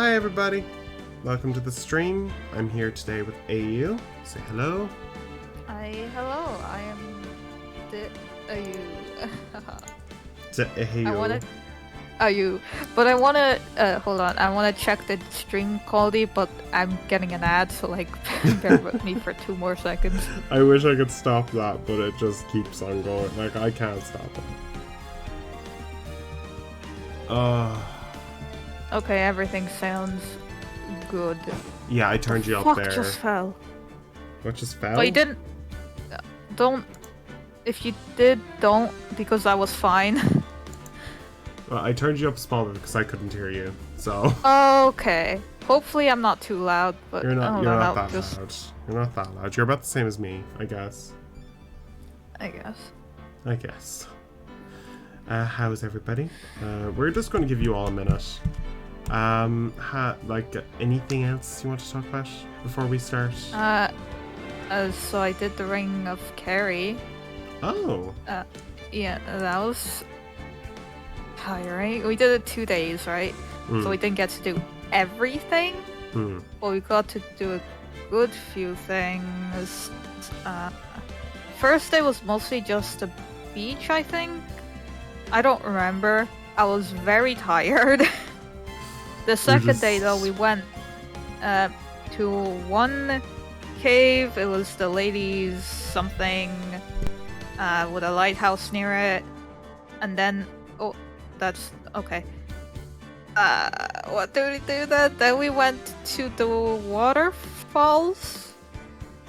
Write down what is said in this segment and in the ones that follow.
Hi everybody, welcome to the stream. I'm here today with Ayu. Say hello. Hello, I am the Ayu. Ayu. But I wanna, hold on, I wanna check the stream quality, but I'm getting an ad, so like, bear with me for 2 more seconds. I wish I could stop that, but it just keeps on going. Like, I can't stop it. Okay, everything sounds good. Yeah, I turned you up Fuck there. just fell. What just fell? Oh, you didn't... Don't... If you did, don't, because I was fine. Well, I turned you up smaller because I couldn't hear you, so... Okay. Hopefully I'm not too loud, but... You're not that loud. Just... You're not that loud. You're about the same as me, I guess. I guess. I guess. How's everybody? We're just going to give you all a minute. Anything else you want to talk about before we start? So I did the Ring of Kerry. Oh. Yeah, that was tiring. We did it 2 days, right? So we didn't get to do everything, but we got to do a good few things. First day was mostly just the beach, I think. I don't remember. I was very tired. The second day, though, we went to one cave. It was the ladies something with a lighthouse near it. And then... Oh, that's... Okay. What did we do then? Then we went to the waterfalls?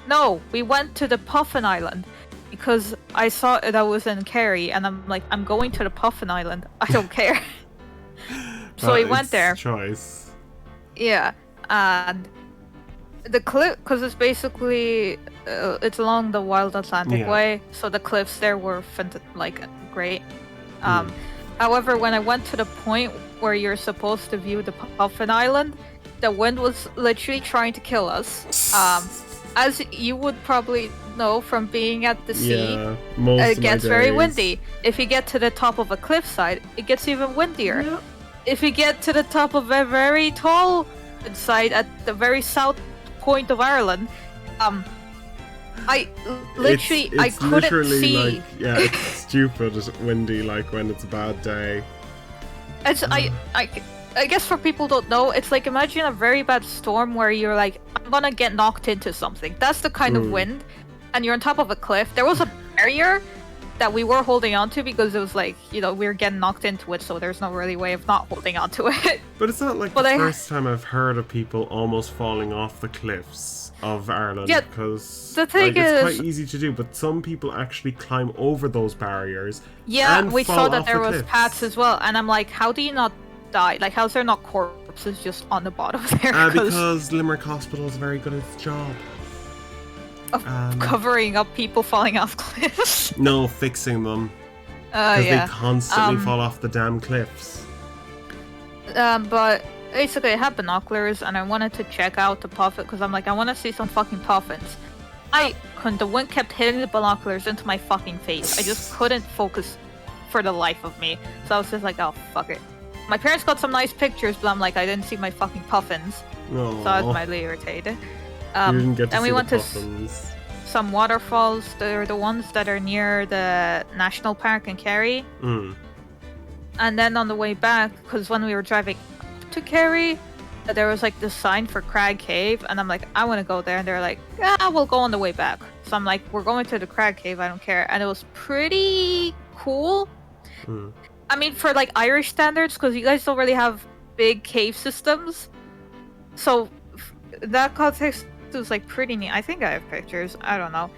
No, we went to the Puffin Island. Because I saw that was in Kerry, and I'm like, I'm going to the Puffin Island. I don't care. So we went there. Choice. Yeah, and the cliff, because it's basically it's along the Wild Atlantic Way, so the cliffs there were great. However, when I went to the point where you're supposed to view the Puffin Island, the wind was literally trying to kill us. As you would probably know from being at the sea, it gets very windy. If you get to the top of a cliffside, it gets even windier. Yeah. If you get to the top of a very tall side at the very south point of Ireland, I couldn't see. It's stupid windy, like when it's a bad day. It's I guess for people who don't know, it's like imagine a very bad storm where you're like, I'm gonna get knocked into something. That's the kind of wind, and you're on top of a cliff. There was a barrier that we were holding on to because it was like, we were getting knocked into it, so there's no really way of not holding on to it. But it's not like the first time I've heard of people almost falling off the cliffs of Ireland, because the thing is, it's quite easy to do, but some people actually climb over those barriers. Yeah, and we saw that there was cliffs. paths as well, and I'm like, how do you not die? Like, how's there not corpses just on the bottom there? Because Limerick Hospital is very good at its job. Of covering up people falling off cliffs? No, fixing them. Because they constantly fall off the damn cliffs. But basically I had binoculars and I wanted to check out the puffin because I'm like, I want to see some fucking puffins. I couldn't. The wind kept hitting the binoculars into my fucking face. I just couldn't focus for the life of me. So I was just like, oh, fuck it. My parents got some nice pictures, but I'm like, I didn't see my fucking puffins. Aww. So I was mildly irritated. You didn't get to and see we went the puffins. To some waterfalls. They're the ones that are near the national park in Kerry. And then on the way back, because when we were driving up to Kerry, there was like this sign for Crag Cave, and I'm like, I want to go there, and they're like, we'll go on the way back. So I'm like, we're going to the Crag Cave, I don't care. And it was pretty cool. I mean, for like Irish standards, because you guys don't really have big cave systems. So that context was like pretty neat. I think I have pictures. I don't know.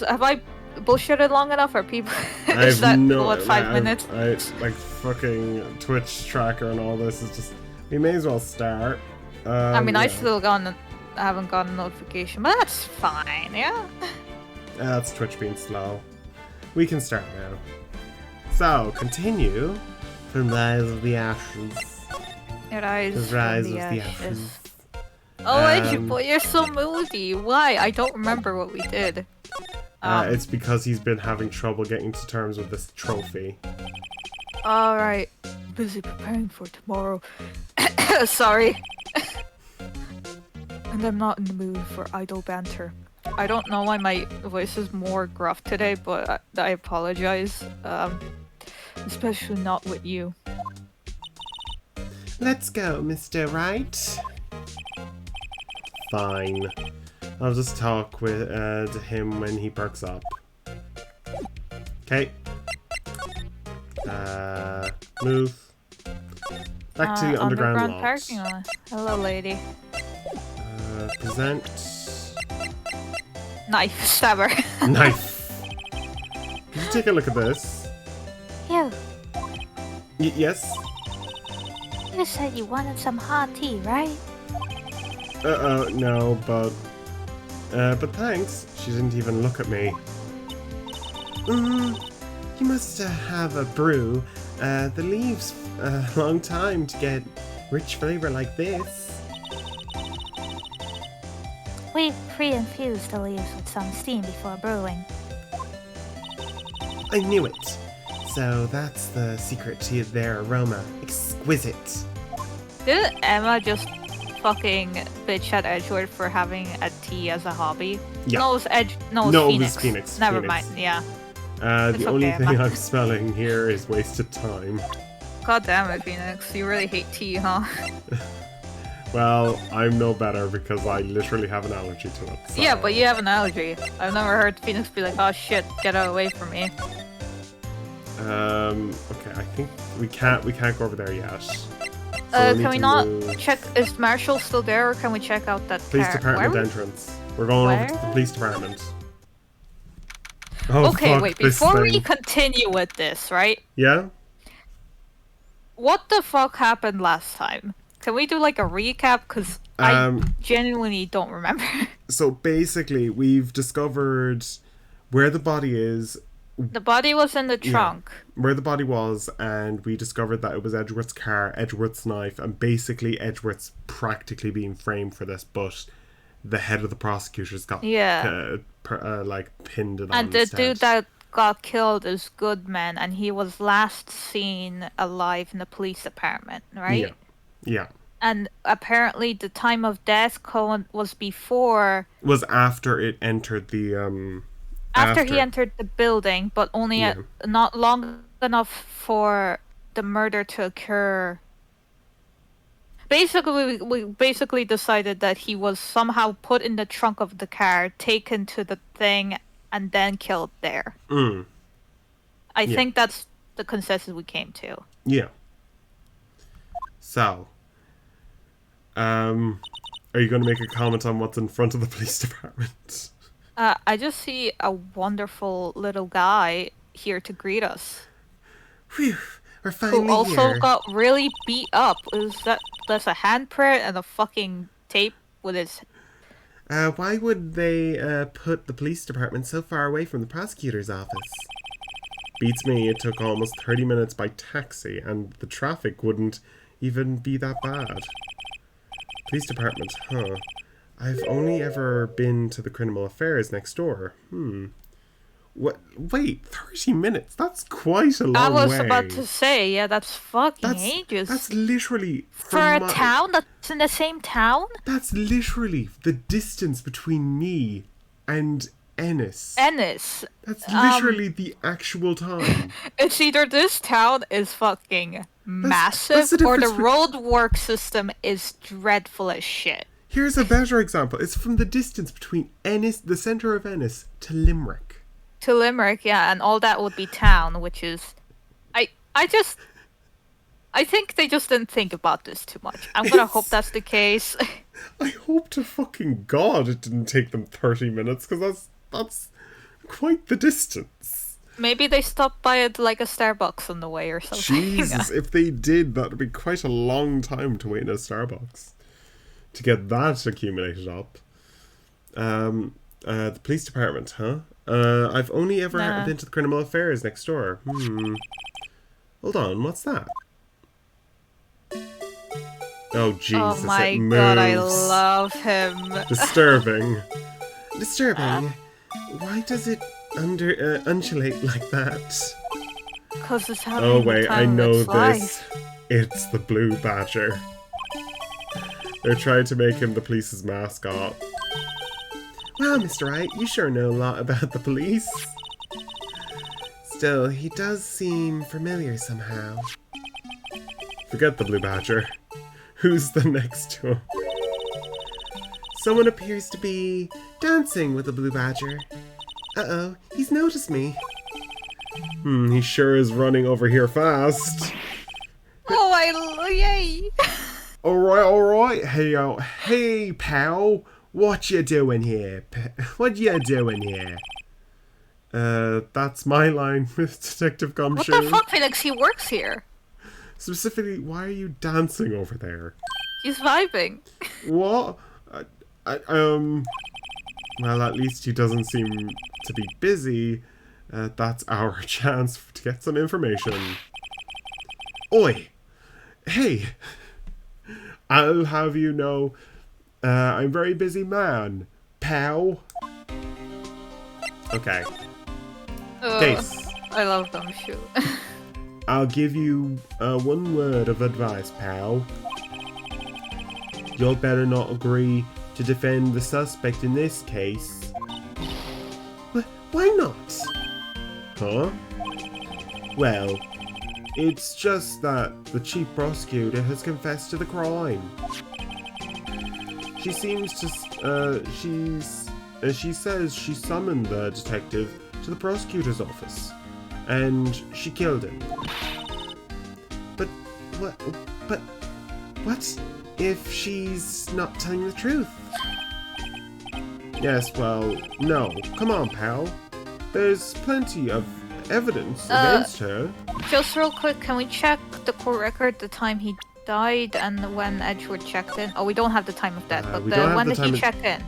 Have I bullshitted long enough, or people? Is that 5 minutes? Like fucking Twitch tracker and all this is just. We may as well start. I mean, I haven't gotten a notification, but that's fine. Yeah. That's Twitch being slow. We can start now. So continue from Rise of the Ashes. Rise of the Ashes. Oh, Edgy boy, you're so moody. Why? I don't remember what we did. It's because he's been having trouble getting to terms with this trophy. Alright. Busy preparing for tomorrow. Sorry. And I'm not in the mood for idle banter. I don't know why my voice is more gruff today, but I apologize. Especially not with you. Let's go, Mr. Wright. Fine. I'll just talk with to him when he perks up. Okay. Move. Back to the underground lot. Parking lot. Hello, lady. Present. Knife. Stabber. Knife. Can you take a look at this? You. Yes? You said you wanted some hot tea, right? No, but thanks. She didn't even look at me. You must have a brew. The leaves a long time to get rich flavor like this. We pre-infused the leaves with some steam before brewing. I knew it. So that's the secret to their aroma. Exquisite. Did Emma just fucking bitch at Edgeworth for having a tea as a hobby? Yeah. No, it was No, it Pheonix. was Pheonix. Never Pheonix. mind, yeah. The only okay, thing Emma. I'm smelling here is wasted time. God damn it, Pheonix. You really hate tea, huh? Well, I'm no better because I literally have an allergy to it. So. Yeah, but you have an allergy. I've never heard Pheonix be like, oh shit, get out away from me. Okay, I think we can't go over there yet. So Can we not check, is Marshall still there, or can we check out that police car? department entrance. We're going over to the police department. Oh, okay, fuck wait, this before we thing. continue with this, right? Yeah? What the fuck happened last time? Can we do like a recap? Because I genuinely don't remember. So basically, we've discovered where the body is. The body was in the trunk. Yeah, where the body was, and we discovered that it was Edgeworth's car, Edgeworth's knife, and basically Edgeworth's practically being framed for this, but the head of the prosecutors got like pinned it on And the instead. dude that got killed is Goodman, and he was last seen alive in the police department, right? Yeah. And apparently the time of death was before... Was after it entered the... After he entered the building, but only not long enough for the murder to occur. Basically, we basically decided that he was somehow put in the trunk of the car, taken to the thing, and then killed there. I think that's the consensus we came to. Yeah. So, are you going to make a comment on what's in front of the police department? I just see a wonderful little guy here to greet us. Whew, we're finally who also here. got really beat up. That's a handprint and a fucking tape with his... Why would they put the police department so far away from the prosecutor's office? Beats me, it took almost 30 minutes by taxi, and the traffic wouldn't even be that bad. Police department, huh? I've only ever been to the criminal affairs next door. What? Wait, 30 minutes? That's quite a long way. I was about to say, yeah, that's fucking ages. That's literally... For a town that's in the same town? That's literally the distance between me and Ennis. Ennis. That's literally the actual time. It's either this town is fucking massive, the or the difference roadwork system is dreadful as shit. Here's a better example. It's from the distance between Ennis, the centre of Ennis, to Limerick. To Limerick, yeah, and all that would be town, which is... I think they just didn't think about this too much. I'm gonna hope that's the case. I hope to fucking God it didn't take them 30 minutes, because that's quite the distance. Maybe they stopped by like a Starbucks on the way or something. Jesus, if they did, that would be quite a long time to wait in a Starbucks. To get that accumulated up. The police department, huh? I've only ever been to the criminal affairs next door. Hold on, what's that? Oh, Jesus, oh my it moves. God, I love him. Disturbing. Why does it undulate like that? Because it's having Oh wait, the I time know of its this. life. It's the blue badger. They're trying to make him the police's mascot. Well, Mr. Wright, you sure know a lot about the police. Still, he does seem familiar somehow. Forget the Blue Badger. Who's the next to him? Someone appears to be dancing with the Blue Badger. Uh-oh, he's noticed me. He sure is running over here fast. Oh, yay! Alright. Hey, pal. What you doing here? What you doing here? That's my line with Detective Gumshoe. What the fuck, Phoenix? He works here. Specifically, why are you dancing over there? He's vibing. What? Well, at least he doesn't seem to be busy. That's our chance to get some information. Oi! Hey! I'll have you know, I'm a very busy man, pal. Okay. Case. I love Gumshoe. I'll give you one word of advice, pal. You'll better not agree to defend the suspect in this case. Why not? Huh? Well, it's just that the chief prosecutor has confessed to the crime. She seems to, she says she summoned the detective to the prosecutor's office, and she killed him. But what if she's not telling the truth? Yes, well, no. Come on, pal. There's plenty of evidence against her. Just real quick, can we check the court record, the time he died, and when Edgeworth checked in? Oh, we don't have the time of that, but when did he check in?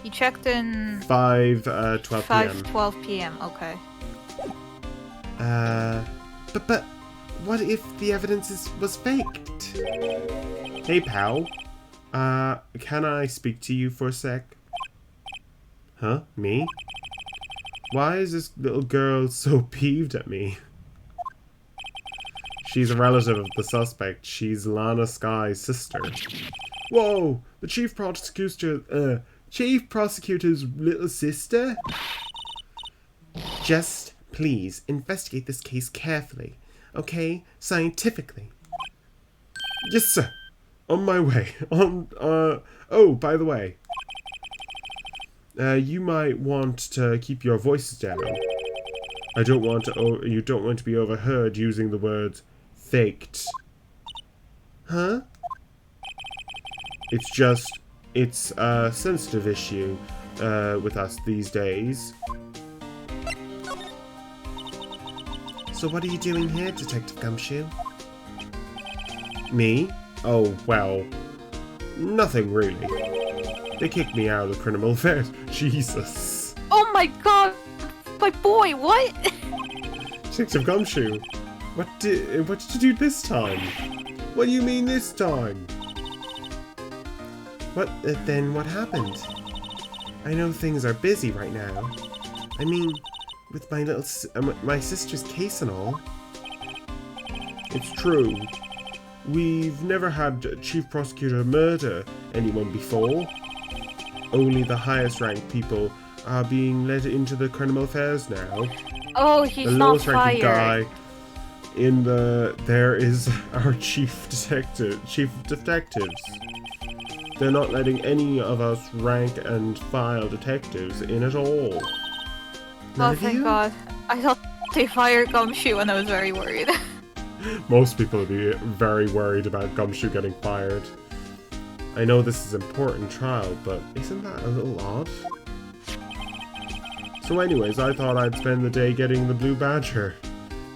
He checked in... 5:12 p.m. 5:12 p.m., okay. But what if the evidence was faked? Hey, pal. Can I speak to you for a sec? Huh? Me? Why is this little girl so peeved at me? She's a relative of the suspect. She's Lana Sky's sister. Whoa! The chief prosecutor's little sister? Just, please, investigate this case carefully. Okay? Scientifically. Yes, sir. On my way. Oh, by the way. You might want to keep your voices down. You don't want to be overheard using the words faked. Huh? It's a sensitive issue with us these days. So what are you doing here, Detective Gumshoe? Me? Oh, well, nothing really. They kicked me out of the criminal affairs. Jesus. Oh my god! My boy, what? Detective Gumshoe, what did you do this time? What do you mean this time? Then what happened? I know things are busy right now. I mean, with my sister's case and all. It's true. We've never had Chief Prosecutor murder anyone before. Only the highest ranked people are being let into the criminal affairs now. Oh, he's the not lowest ranking fired. guy there is our chief detectives. They're not letting any of us rank and file detectives in at all. Oh, thank God. I thought they fired Gumshoe and I was very worried. Most people would be very worried about Gumshoe getting fired. I know this is an important trial, but isn't that a little odd? So anyways, I thought I'd spend the day getting the Blue Badger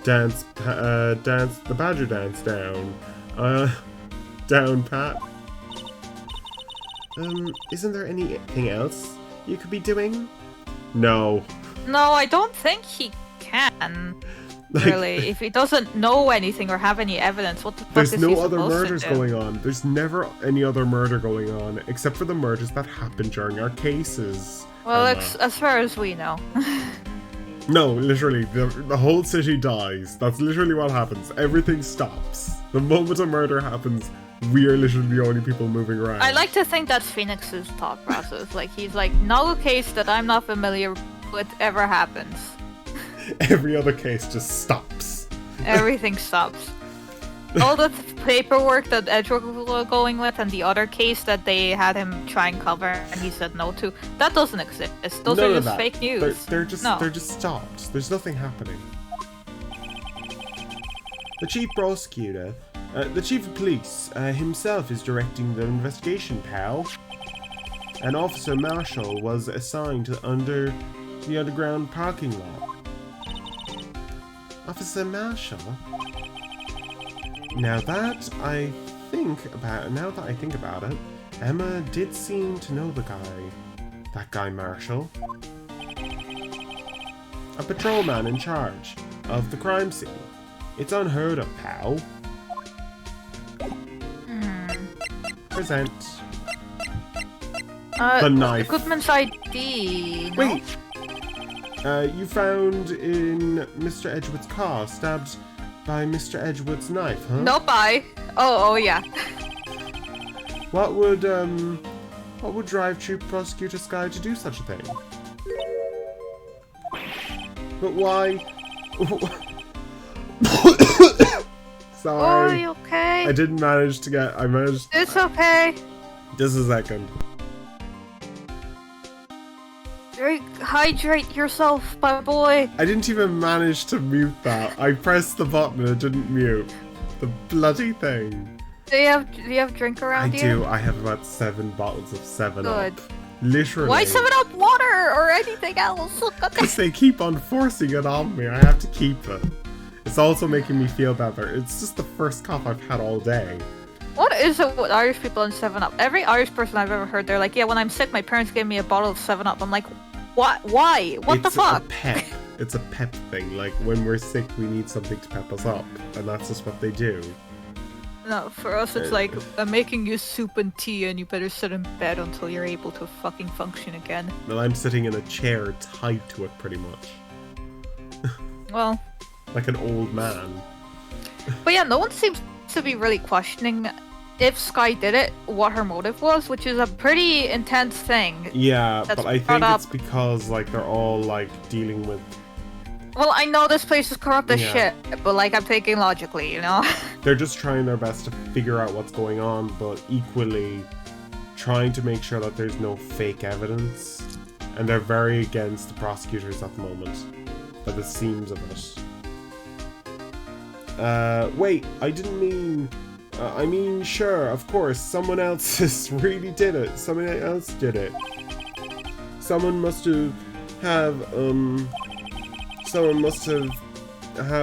dance the Badger dance down. Down pat. Isn't there anything else you could be doing? No. No, I don't think he can. Really, if he doesn't know anything or have any evidence, what the fuck is he supposed to do? There's no other murders going on. There's never any other murder going on, except for the murders that happen during our cases. Well, as far as we know. No, literally, the whole city dies. That's literally what happens. Everything stops. The moment a murder happens, We are literally the only people moving around. I like to think that's Phoenix's thought process. Like, he's like, no case that I'm not familiar with ever happens. Every other case just stops. Everything stops. All the paperwork that Edward was going with and the other case that they had him try and cover and he said no to, that doesn't exist. Those None are of just that. fake news. They're just stopped. There's nothing happening. The chief prosecutor, the chief of police himself is directing the investigation, pal. An officer marshal was assigned to the underground parking lot. Officer Marshall? Now that I think about it, Emma did seem to know the guy. That guy Marshall. A patrolman in charge of the crime scene. It's unheard of, pal. Present. The knife. Goodman's ID. No? Wait! You found in Mr. Edgewood's car, stabbed by Mr. Edgewood's knife, huh? No, bye. Oh, yeah. What would drive Chief Prosecutor Sky to do such a thing? But why? Sorry. Oh, you okay? I didn't manage to get. I managed. It's okay. Just a second. Hydrate yourself, my boy. I didn't even manage to mute that. I pressed the button and it didn't mute. The bloody thing. Do you have drink around I you? do. I have about 7 bottles of 7-Up. Good. Literally. Why 7-Up water or anything else? Look at Because this. they keep on forcing it on me. I have to keep it. It's also making me feel better. It's just the first cough I've had all day. What is it with Irish people and 7-Up? Every Irish person I've ever heard, they're like, yeah, when I'm sick, my parents gave me a bottle of 7-Up. I'm like, what? Why? What the fuck? It's a pep. It's a pep thing. Like, when we're sick, we need something to pep us up. And that's just what they do. No, for us it's like, I'm making you soup and tea and you better sit in bed until you're able to fucking function again. Well, I'm sitting in a chair tied to it, pretty much. Well. Like an old man. But yeah, no one seems to be really questioning if Sky did it, what her motive was, which is a pretty intense thing. Yeah, That's but I brought think up. it's because, like, they're all, like, dealing with... Well, I know this place is corrupt as Yeah. shit, but like, I'm thinking logically, you know? They're just trying their best to figure out what's going on, but equally trying to make sure that there's no fake evidence. And they're very against the prosecutors at the moment, by the seams of it. Wait, I didn't mean... I mean, sure, of course, someone else really did it. Someone else did it. Someone must have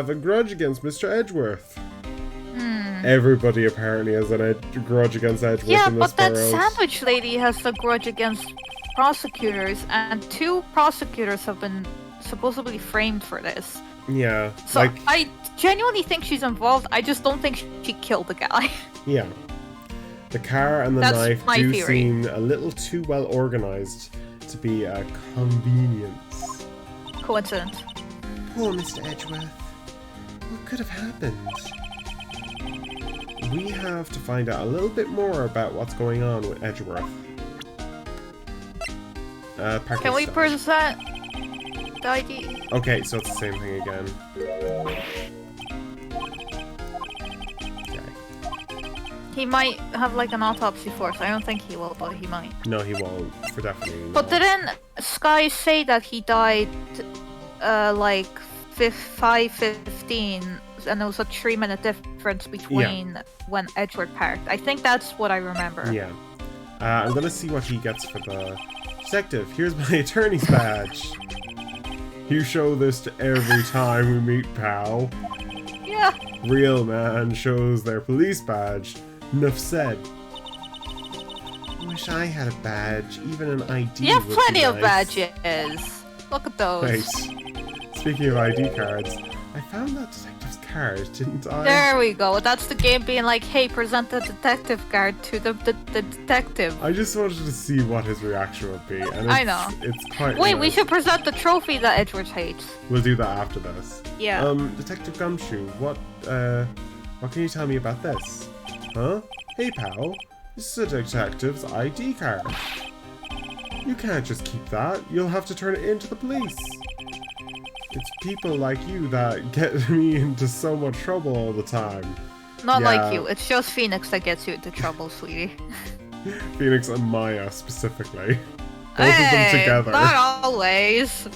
a grudge against Mr. Edgeworth. Everybody apparently has a grudge against Edgeworth Yeah, in this but that world. sandwich lady has a grudge against prosecutors, and 2 prosecutors have been supposedly framed for this. Yeah, So like, I genuinely think she's involved. I just don't think she killed the guy. yeah. The car and the That's knife my do theory. seem a little too well organized to be a convenience. Coincidence. Poor Mr. Edgeworth. What could have happened? We have to find out a little bit more about what's going on with Edgeworth. Can we present the ID? Okay, so it's the same thing again. Okay. He might have like an autopsy for us. I don't think he will, but he might. No, he won't. For definitely not. But didn't Sky say that he died like 5:15, and there was a 3-minute difference between when Edgeworth parked? I think that's what I remember. Yeah. I'm gonna see what he gets for the detective. Here's my attorney's badge. You show this to every time we meet, pal. Yeah. Real man shows their police badge. Enough said. Wish I had a badge, even an ID. You have would plenty be of nice. badges. Look at those. Wait. Speaking of ID cards, I found that detective's card, didn't I? There we go. That's the game being like, hey, present the detective card to the detective. I just wanted to see what his reaction would be, and it's, I know. It's quite. Wait, we nice. should present the trophy that Edgeworth hates. We'll do that after this. Yeah. Detective Gumshoe, what can you tell me about this? Huh? Hey, pal. This is a detective's ID card. You can't just keep that. You'll have to turn it in to the police. It's people like you that get me into so much trouble all the time. Not Yeah. like you. It's just Phoenix that gets you into trouble, sweetie. Phoenix and Maya, specifically. Both of them together. Not always.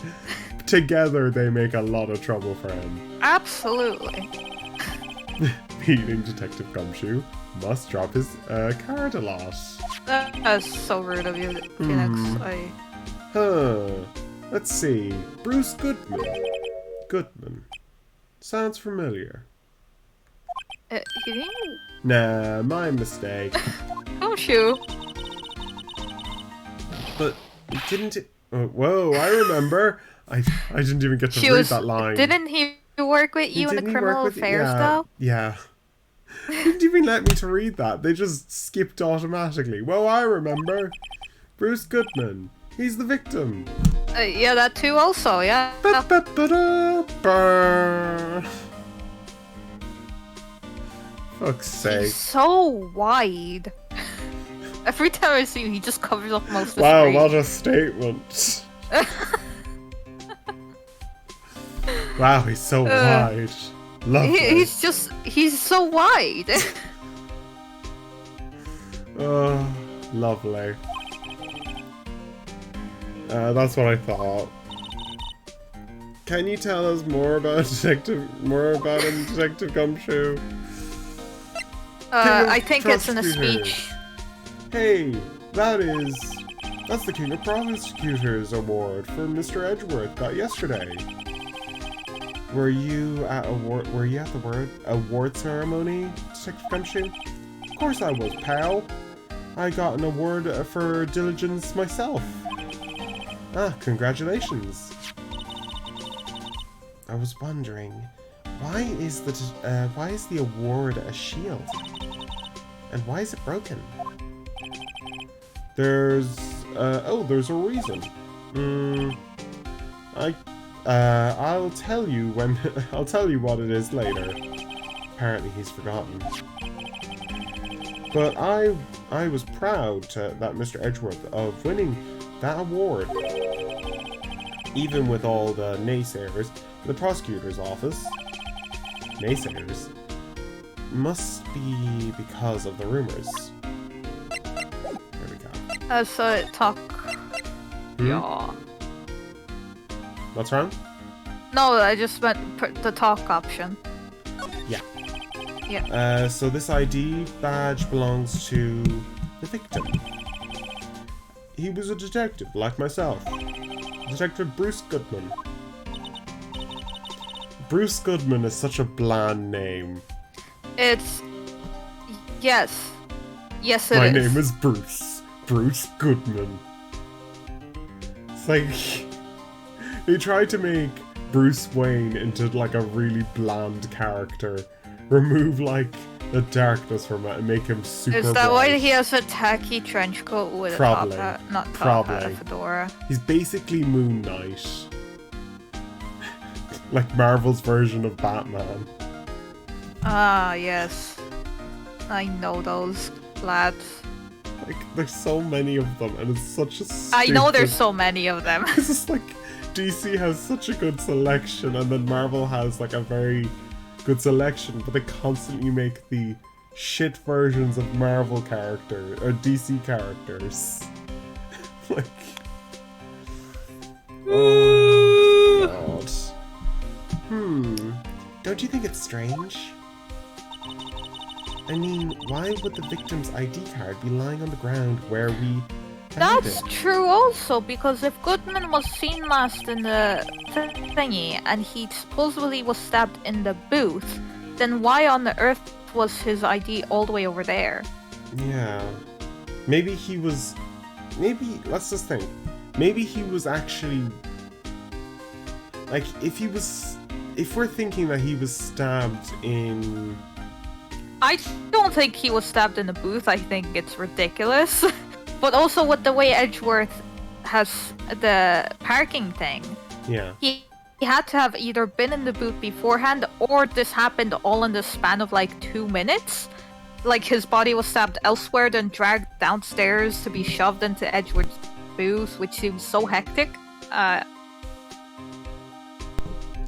Together, they make a lot of trouble for him. Absolutely. Beating Detective Gumshoe must drop his card a lot. That's so rude of you, Phoenix. Huh. Let's see. Bruce Goodman. Sounds familiar. You Nah, my mistake. don't you? But didn't it... Oh, whoa, I remember. I didn't even get to read that line. Didn't he work with you in the Didn't he criminal work with- affairs, yeah, though? Yeah. Didn't even let me to read that. They just skipped automatically. Whoa, I remember. Bruce Goodman. He's the victim. Yeah, that too also, yeah. Ba-ba-ba-da-ba. Fuck's sake. He's so wide. Every time I see him, he just covers up most of the Wow, screen. what a statement. Wow, he's so wide. Lovely. He's so wide. Oh, lovely. That's what I thought. Can you tell us more about Detective Gumshoe? I think it's in a Prosecutors. speech. Hey, that's the King of Prosecutors award for Mr. Edgeworth got yesterday. Were you at the award ceremony, Detective Gumshoe? Of course I was, pal. I got an award for diligence myself. Ah, congratulations. I was wondering, why is the award a shield? And why is it broken? There's a reason. I'll tell you what it is later. Apparently he's forgotten. But I was proud that Mr. Edgeworth of winning that award. Even with all the naysayers in the prosecutor's office. Naysayers? Must be because of the rumors. There we go. So talk. Yeah. What's wrong? No, I just meant the talk option. Yeah. Yeah. So this ID badge belongs to the victim. He was a detective, like myself. Detective Bruce Goodman. Bruce Goodman is such a bland name. It's... Yes. Yes, it is. My name is Bruce. Bruce Goodman. It's like... They tried to make Bruce Wayne into like a really bland character. Remove like the darkness from it and make him super Is that bright. why he has a tacky trench coat with Probably. a top hat? Not top hat, a Probably. fedora. He's basically Moon Knight. Like Marvel's version of Batman. Ah, yes. I know those lads. Like, there's so many of them, and it's such a I know there's stupid- so many of them. It's just like, DC has such a good selection, and then Marvel has like a very good selection, but they constantly make the shit versions of Marvel characters, or DC characters. Like... Oh, God. Don't you think it's strange? I mean, why would the victim's ID card be lying on the ground where we found That's it? true also, because if Goodman was seen last in the thingy, and he supposedly was stabbed in the booth, then why on the earth was his ID all the way over there? Yeah. Maybe he was... Maybe... Let's just think. Maybe he was actually... Like, if we're thinking that he was stabbed in... I don't think he was stabbed in the booth. I think it's ridiculous. But also with the way Edgeworth has the parking thing, Yeah. he had to have either been in the booth beforehand, or this happened all in the span of like 2 minutes. like his body was stabbed elsewhere, then dragged downstairs to be shoved into Edgeworth's booth, which seems so hectic.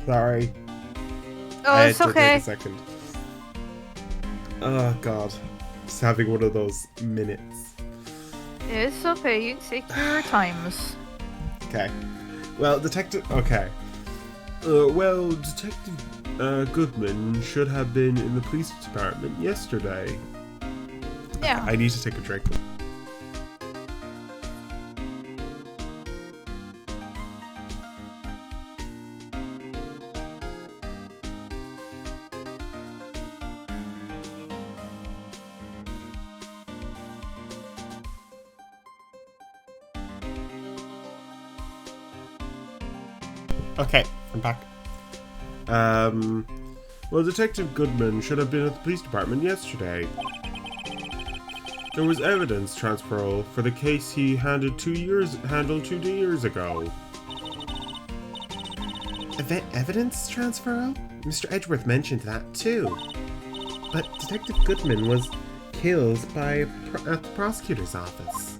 Sorry. Oh, it's okay. Take a second. Oh god, just having one of those minutes. It's okay. You can take your times. Okay. Well, Detective. Okay. Detective Goodman should have been in the police department yesterday. Yeah. I need to take a drink. Okay, I'm back. Well, Detective Goodman should have been at the police department yesterday. There was evidence transferal for the case he handled 2 years ago. Evidence transferal? Mr. Edgeworth mentioned that too. But Detective Goodman was killed at the prosecutor's office.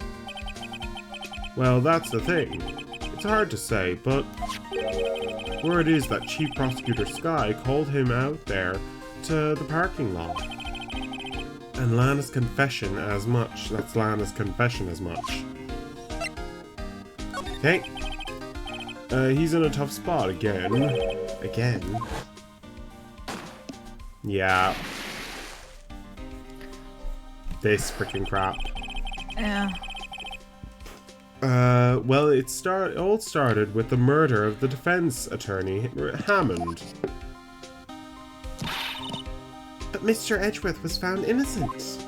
Well, that's the thing. It's hard to say, but word is that Chief Prosecutor Skye called him out there to the parking lot. And Lana's confession as much. That's Lana's confession as much. Okay. He's in a tough spot again. Again? Yeah. This freaking crap. Yeah. Well, it all started with the murder of the defense attorney, Hammond. But Mr. Edgeworth was found innocent.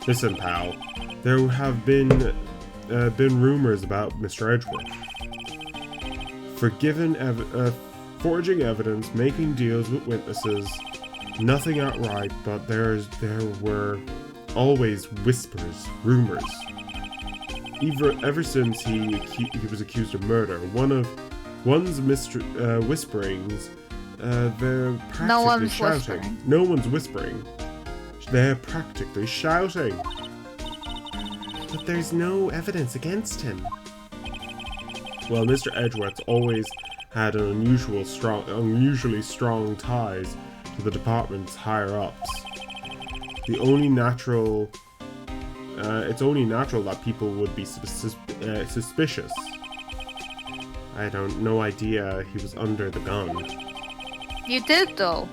Listen, pal. There have been rumors about Mr. Edgeworth. Forging evidence, making deals with witnesses. Nothing outright, but there were always whispers, rumors. Ever since he was accused of murder, one's whisperings, they're practically shouting. Whispering. No one's whispering. They're practically shouting. But there's no evidence against him. Well, Mr. Edgeworth's always had unusually strong ties to the department's higher-ups. It's only natural that people would be suspicious. I no idea he was under the gun. You did, though.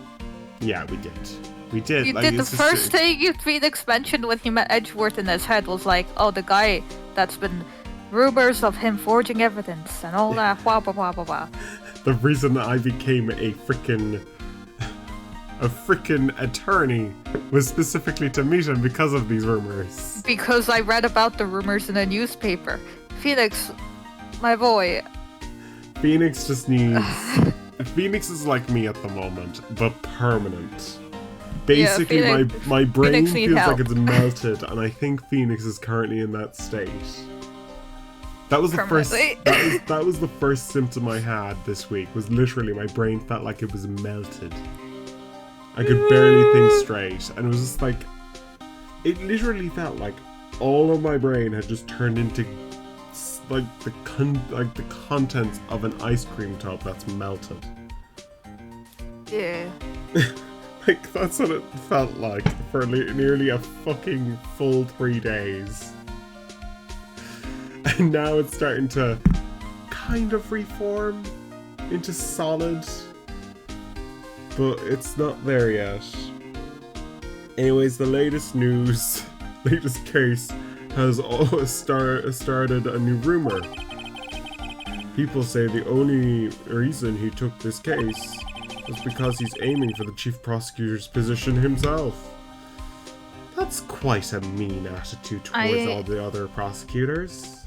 Yeah, we did. We did. You like, did. The first thing Pheonix mentioned when he met Edgeworth in his head was like, oh, the guy that's been rumors of him forging evidence and all that, blah, blah, blah, blah, blah. The reason I became a freaking attorney was specifically to meet him because of these rumors. Because I read about the rumors in a newspaper. Pheonix, my boy. Pheonix just needs... Pheonix is like me at the moment, but permanent. Basically, yeah, my brain feels help. like it's melted, and I think Pheonix is currently in that state. That was the first. That was the first symptom I had this week. Was literally my brain felt like it was melted. I could barely think straight, and it was just like, it literally felt like all of my brain had just turned into like the contents of an ice cream tub that's melted. Yeah. Like, that's what it felt like for nearly a fucking full 3 days. And now it's starting to kind of reform into solid, but it's not there yet. Anyways, the latest case has started a new rumor. People say the only reason he took this case was because he's aiming for the chief prosecutor's position himself. That's quite a mean attitude towards all the other prosecutors.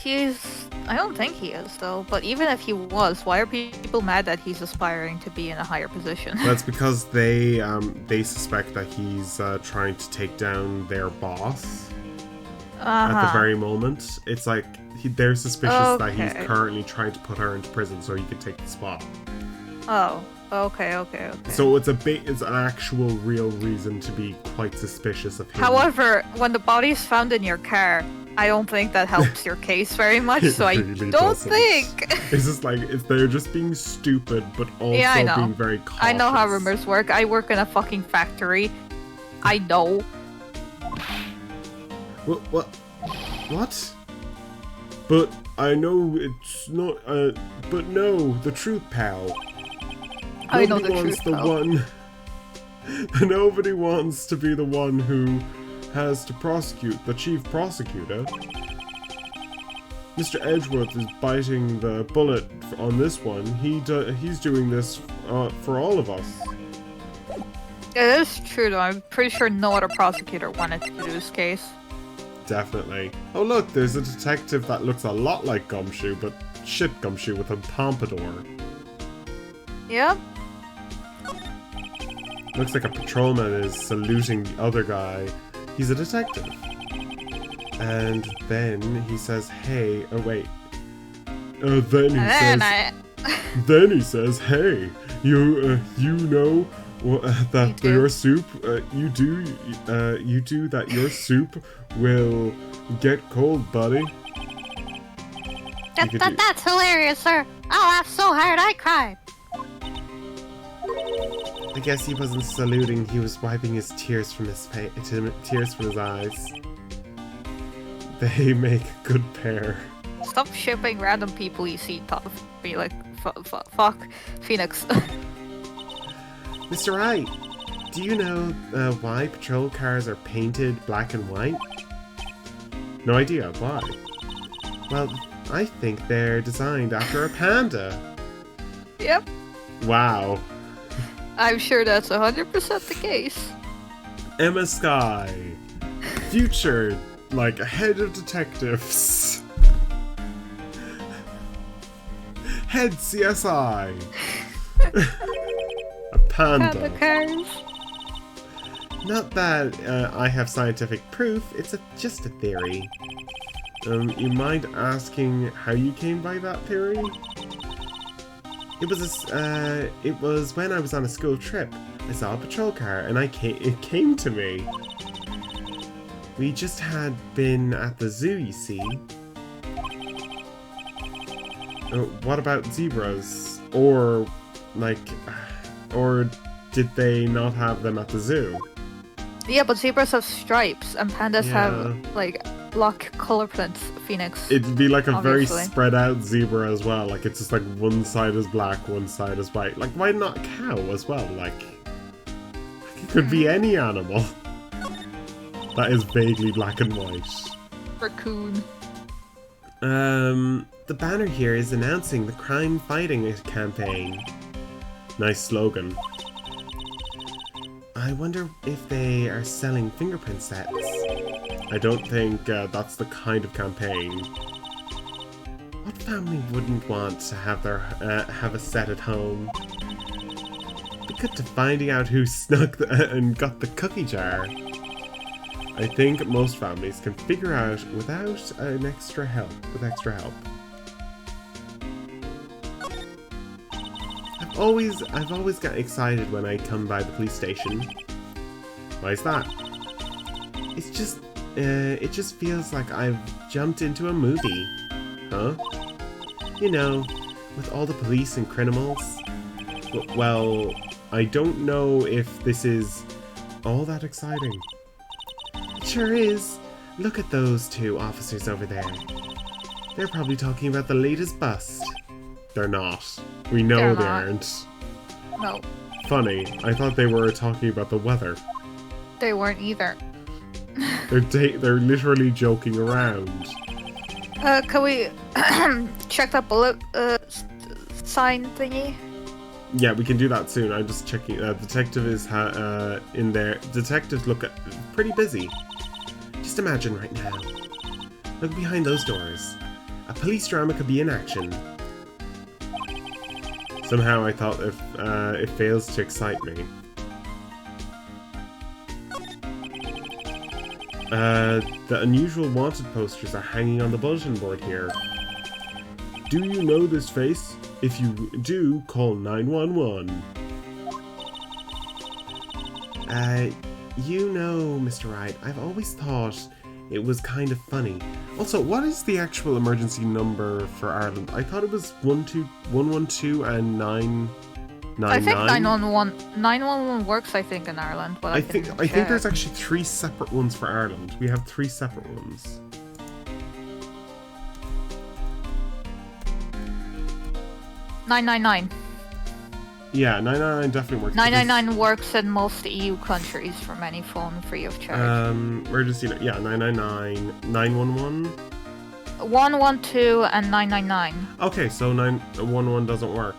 I don't think he is, though. But even if he was, why are people mad that he's aspiring to be in a higher position? That's because they suspect that he's trying to take down their boss at the very moment. It's like they're suspicious that he's currently trying to put her into prison so he could take the spot. Oh. Okay. So it's an actual real reason to be quite suspicious of him. However, when the body is found in your car, I don't think that helps your case very much, It so I really don't doesn't. think. It's just like, they're just being stupid, but also Yeah, I know. being very cautious. I know how rumors work. I work in a fucking factory. I know. What? But I know it's not, but no, the truth, pal. I know Nobody the wants truth, the pal. one... Nobody wants to be the one who has to prosecute the chief prosecutor. Mr. Edgeworth is biting the bullet on this one. He's doing this for all of us. It is true, though. I'm pretty sure no other prosecutor wanted to do this case. Definitely. Oh look, there's a detective that looks a lot like Gumshoe, but shit Gumshoe with a pompadour. Yep. Looks like a patrolman is saluting the other guy. He's a detective. And then he says, hey, oh wait. Then he says, hey, you know that your soup, you do that your soup will get cold, buddy. That's hilarious, sir. I laughed so hard I cried. I guess he wasn't saluting, he was wiping his tears from his eyes. They make a good pair. Stop shipping random people you see top of me like fuck Phoenix. Mr. Wright, do you know why patrol cars are painted black and white? No idea, why? Well, I think they're designed after a panda. Yep. Wow. I'm sure that's 100% the case. Emma Sky. Future, like, head of detectives. Head CSI. A panda. Panda cars. Not that I have scientific proof, it's just a theory. You mind asking how you came by that theory? It was when I was on a school trip. I saw a patrol car and it came to me. We just had been at the zoo, you see. What about zebras? Or did they not have them at the zoo? Yeah, but zebras have stripes and pandas have like block color prints. Phoenix. It'd be like a obviously. very spread out zebra as well. Like it's just like one side is black, one side is white. Like why not a cow as well? Like it could be any animal that is vaguely black and white. Raccoon. The banner here is announcing the crime fighting campaign. Nice slogan. I wonder if they are selling fingerprint sets. I don't think that's the kind of campaign. What family wouldn't want to have have a set at home? Be good to finding out who snuck and got the cookie jar. I think most families can figure out without extra help. I've always got excited when I come by the police station. Why is that? It just feels like I've jumped into a movie. Huh? You know, with all the police and criminals. Well, I don't know if this is all that exciting. It sure is. Look at those two officers over there. They're probably talking about the latest bust. They're not. We know they aren't. No. Funny, I thought they were talking about the weather. They weren't either. They're literally joking around. Can we check that bullet sign thingy? Yeah, we can do that soon. I'm just checking. Detective is in there. Detectives look pretty busy. Just imagine right now. Look behind those doors. A police drama could be in action. Somehow I thought if it fails to excite me. The unusual wanted posters are hanging on the bulletin board here. Do you know this face? If you do, call 911. You know, Mr. Wright, I've always thought it was kind of funny. Also, what is the actual emergency number for Ireland? I thought it was 112 and 999. I think 911 works, I think, in Ireland. But I think there's actually 3 separate ones for Ireland. We have 3 separate ones. 999. Yeah, 999 definitely works. 999 works in most EU countries from any phone free of charge. Emergency, yeah, 999, 911. 112 and 999. Okay, so 911 doesn't work.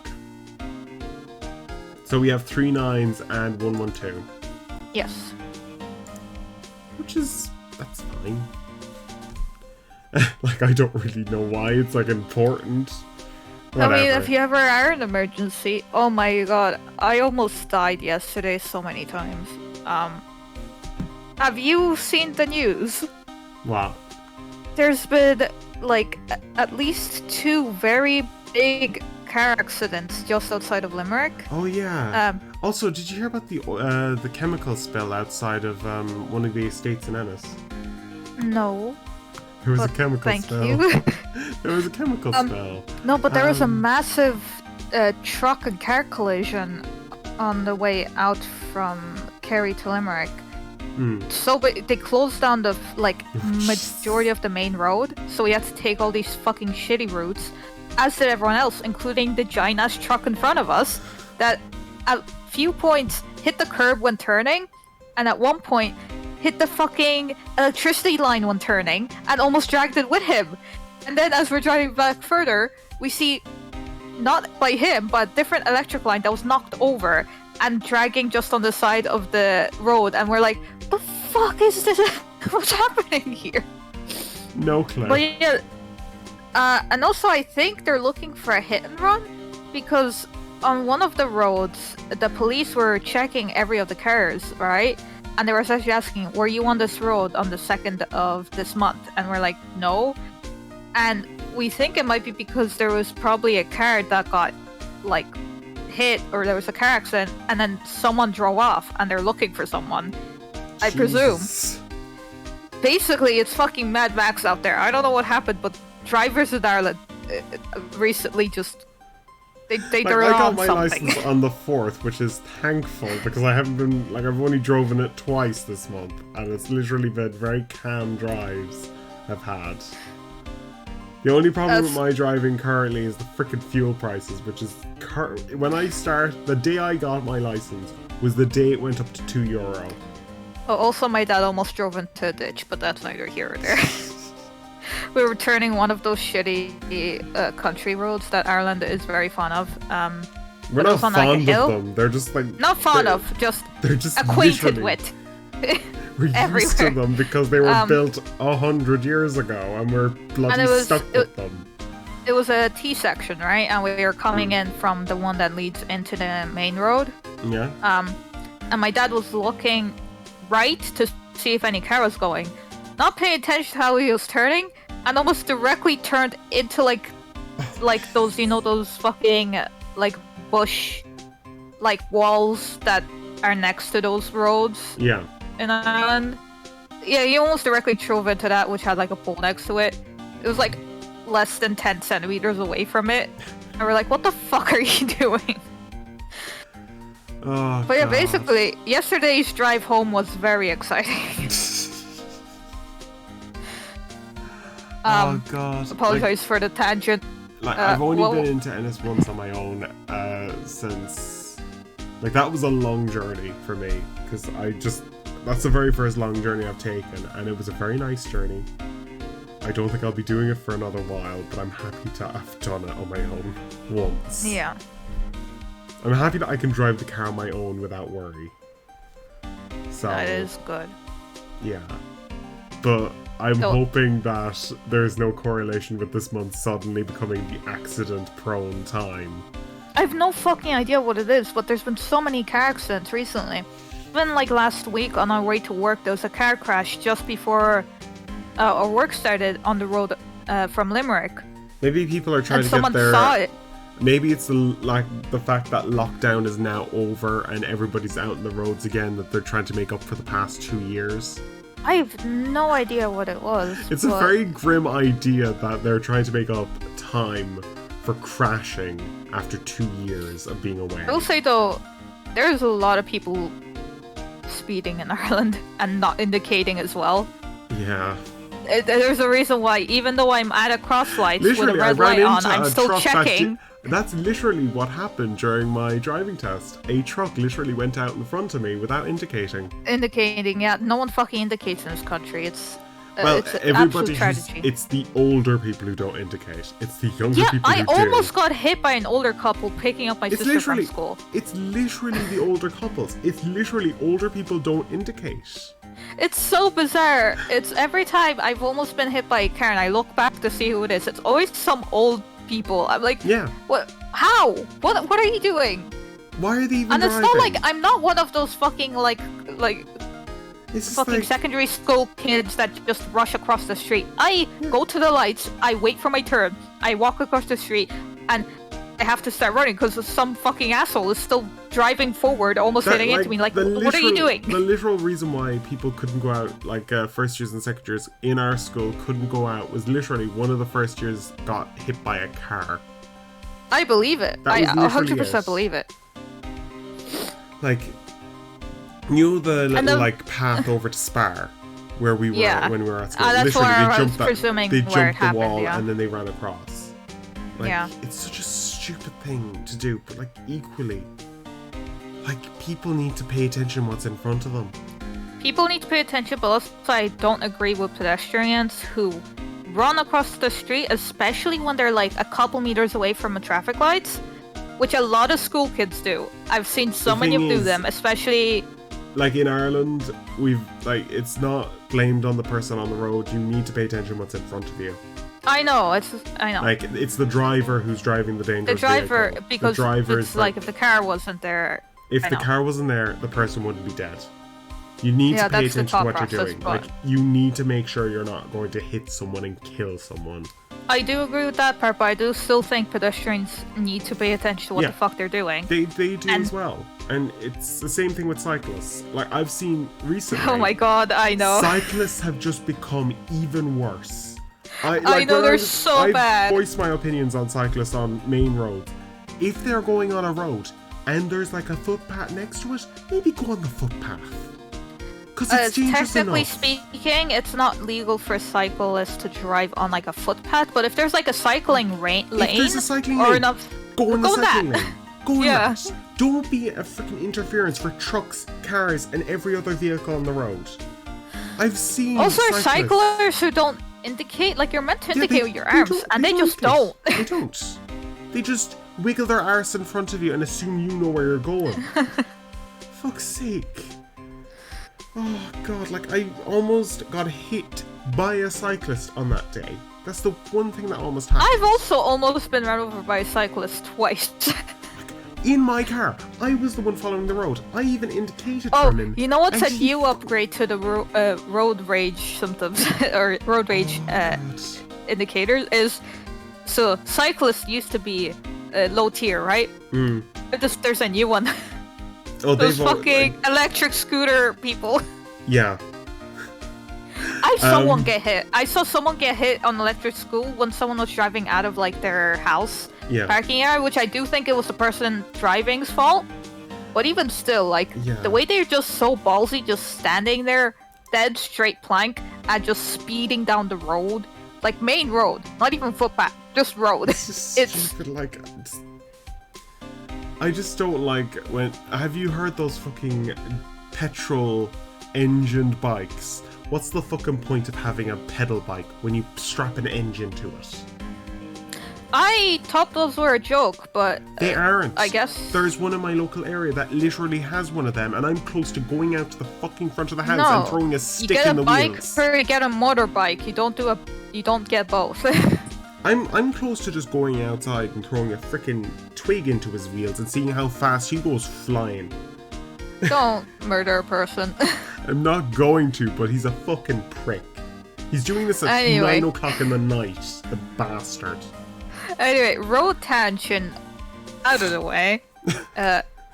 So we have 3 9s and 112. Yes. That's fine. Like, I don't really know why it's, like, important. Whatever. I mean, if you ever are in an emergency, oh my god, I almost died yesterday so many times. Have you seen the news? What? There's been, like, at least 2 very big car accidents just outside of Limerick. Oh yeah. Also, did you hear about the chemical spill outside of one of the estates in Ennis? No. There was a chemical spill. Thank you. There was a chemical spill. No, but there was a massive truck and car collision on the way out from Kerry to Limerick. So they closed down the majority of the main road, so we had to take all these fucking shitty routes, as did everyone else, including the giant ass truck in front of us that at few points hit the curb when turning, and at one point hit the fucking electricity line when turning and almost dragged it with him. And then as we're driving back further, we see, not by him, but a different electric line that was knocked over and dragging just on the side of the road, and we're like, the fuck is this? What's happening here? No clue. But yeah, and also I think they're looking for a hit and run, because on one of the roads, the police were checking every of the cars, right? And they were essentially asking, were you on this road on the 2nd of this month? And we're like, no. And we think it might be because there was probably a car that got, like, hit, or there was a car accident, and then someone drove off, and they're looking for someone, I presume. Basically, it's fucking Mad Max out there. I don't know what happened, but drivers in Ireland recently just... They're I got on my something. license on the 4th, which is thankful, because I haven't been, like, I've only driven it twice this month, and it's literally been very calm drives I've had. The only problem with my driving currently is the frickin' fuel prices, which is, the day I got my license was the day it went up to €2. Oh, also my dad almost drove into a ditch, but that's neither here or there. We were turning one of those shitty country roads that Ireland is very fond of. We're not fond of them. They're just like... Not fond of, they're just acquainted with. We're used to them because they were built 100 years ago, and we're bloody stuck with them. It was a T section, right? And we were coming in from the one that leads into the main road. Yeah. And my dad was looking right to see if any car was going, not paying attention to how he was turning, and almost directly turned into like those, you know, those fucking like bush like walls that are next to those roads. Yeah. In Ireland. Yeah, he almost directly drove into that, which had like a pole next to it. It was like less than 10 centimeters away from it. And we're like, what the fuck are you doing? Oh, but yeah, basically, yesterday's drive home was very exciting. Oh god. Apologize for the tangent. Like, I've only been into Ennis once on my own since... Like, that was a long journey for me, because that's the very first long journey I've taken, and it was a very nice journey. I don't think I'll be doing it for another while, but I'm happy to have done it on my own once. Yeah. I'm happy that I can drive the car on my own without worry. So, that is good. Yeah. But I'm hoping that there's no correlation with this month suddenly becoming the accident-prone time. I have no fucking idea what it is, but there's been so many car accidents recently. Even like last week on our way to work, there was a car crash just before our work started on the road from Limerick. Maybe people are trying to someone get their... saw it. Maybe it's the fact that lockdown is now over and everybody's out in the roads again, that they're trying to make up for the past 2 years. I have no idea what it was. It's a very grim idea that they're trying to make up time for crashing after 2 years of being away. I will say though, there's a lot of people speeding in Ireland and not indicating as well. Yeah. There's a reason why, even though I'm at a crosslight with a red light on, I'm still checking. That's literally what happened during my driving test. A truck literally went out in front of me without indicating. Yeah. No one fucking indicates in this country. It's it's an everybody absolute tragedy. It's the older people who don't indicate. It's the younger people who do. I almost got hit by an older couple picking up my sister from school. It's literally the older couples. It's literally older people don't indicate. It's so bizarre. It's every time I've almost been hit by a car and I look back to see who it is. It's always some old people. I'm like, yeah. What? How? What are you doing? Why are they even And it's driving? not like I'm not one of those fucking like fucking secondary school kids that just rush across the street. I go to the lights, I wait for my turn, I walk across the street, and I have to start running because some fucking asshole is still driving forward, almost hitting into me. Like, what are you doing? The literal reason why people couldn't go out, like first years and second years in our school couldn't go out, was literally one of the first years got hit by a car. I believe it. I 100% believe it. Like, you know the little like path over to Spar, where we were when we were at school. That's literally, where they I jumped was presuming they where it jumped the happened, wall yeah. and then they ran across. Like, Yeah. it's such a stupid thing to do, but like equally, like people need to pay attention what's in front of them. People need to pay attention, but also I don't agree with pedestrians who run across the street, especially when they're like a couple meters away from the traffic lights, which a lot of school kids do. I've seen so many of them, especially. Like in Ireland, we've like it's not blamed on the person on the road. You need to pay attention what's in front of you. I know. Like it's the driver who's driving the dangerous vehicle. Because the driver it's like if the car wasn't there. If the car wasn't there, the person wouldn't be dead. You need to pay attention to what you're doing. Like you need to make sure you're not going to hit someone and kill someone. I do agree with that part, but I do still think pedestrians need to pay attention to what the fuck they're doing. They do as well. And it's the same thing with cyclists. Like I've seen recently. Oh my god, I know. Cyclists have just become even worse. I know they're so bad. I voice my opinions on cyclists on main roads. If they're going on a road and there's like a footpath next to it, maybe go on the footpath. Because it's dangerous technically enough. speaking, it's not legal for cyclists to drive on like a footpath, but if there's like a cycling lane, if there's a cycling or lane, enough, go on the cycling lane. Go on Yeah. that. Don't be a freaking interference for trucks, cars, and every other vehicle on the road. I've seen also cyclists cyclers who don't indicate, like you're meant to indicate with your arms, and they just don't. They don't. They just wiggle their arse in front of you and assume you know where you're going. Fuck's sake. Oh god, like I almost got hit by a cyclist on that day. That's the one thing that almost happened. I've also almost been run over by a cyclist twice. In my car. I was the one following the road. I even indicated for him. You know what's a new upgrade to the road rage symptoms or road rage indicators is, so cyclists used to be low tier, right? There's a new one. Oh, those fucking electric scooter people. Yeah. I saw someone get hit. I saw someone get hit on electric scooter when someone was driving out of like their house parking area, which I do think it was the person driving's fault. But even still, like the way they're just so ballsy, just standing there, dead straight plank, and just speeding down the road, like main road, not even footpath, just road. It's stupid. Like, I just don't like when. Have you heard those fucking petrol engined bikes? What's the fucking point of having a pedal bike when you strap an engine to it? I thought those were a joke, but they aren't. I guess there's one in my local area that literally has one of them, and I'm close to going out to the fucking front of the house and throwing a stick in the wheels. You get a bike or you get a motorbike. You don't get both. I'm close to just going outside and throwing a freaking twig into his wheels and seeing how fast he goes flying. Don't murder a person. I'm not going to, but he's a fucking prick. He's doing this at 9 o'clock in the night, the bastard. Anyway, road tangent out of the way.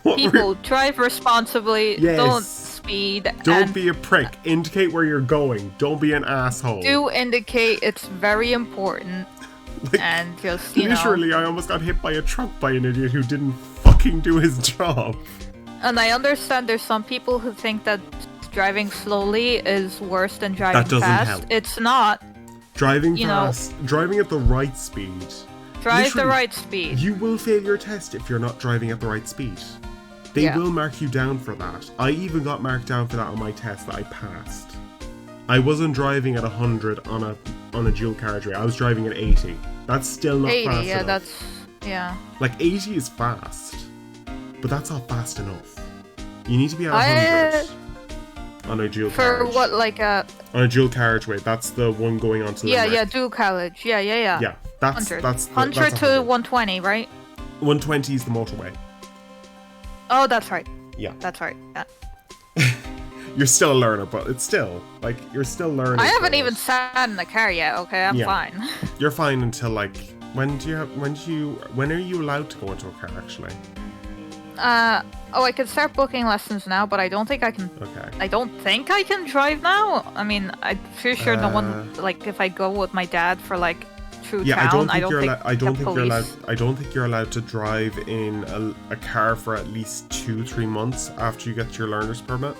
People, drive responsibly. Yes. Don't speed. Don't be a prick. Indicate where you're going. Don't be an asshole. Do indicate. It's very important. Like, and just, you literally, I almost got hit by a truck by an idiot who didn't fucking do his job. And I understand there's some people who think that driving slowly is worse than driving That doesn't fast. help. It's not. Driving fast, driving at the right speed. Drive Literally, the right speed. You will fail your test if you're not driving at the right speed. They will mark you down for that. I even got marked down for that on my test that I passed. I wasn't driving at 100 on a dual carriageway. I was driving at 80. That's still not 80, fast yeah, enough. Like 80 is fast, but that's not fast enough. You need to be at 100 on a dual carriage. For what, like a... On a dual carriageway, that's the one going on to Limerick. Yeah, dual carriage. Yeah. Yeah, that's 100 to 120, right? 120 is the motorway. Oh, that's right. Yeah. That's right. Yeah. You're still a learner, but it's still, like, you're still learning. I haven't even sat in the car yet, okay? I'm fine. You're fine until, like, when are you allowed to go into a car, actually? I could start booking lessons now, but I don't think I can. Okay. I don't think I can drive now. I mean, I'm pretty sure no one, like, if I go with my dad for, like, through town, I don't think you're allowed to drive in a car for at least 2-3 months after you get your learner's permit.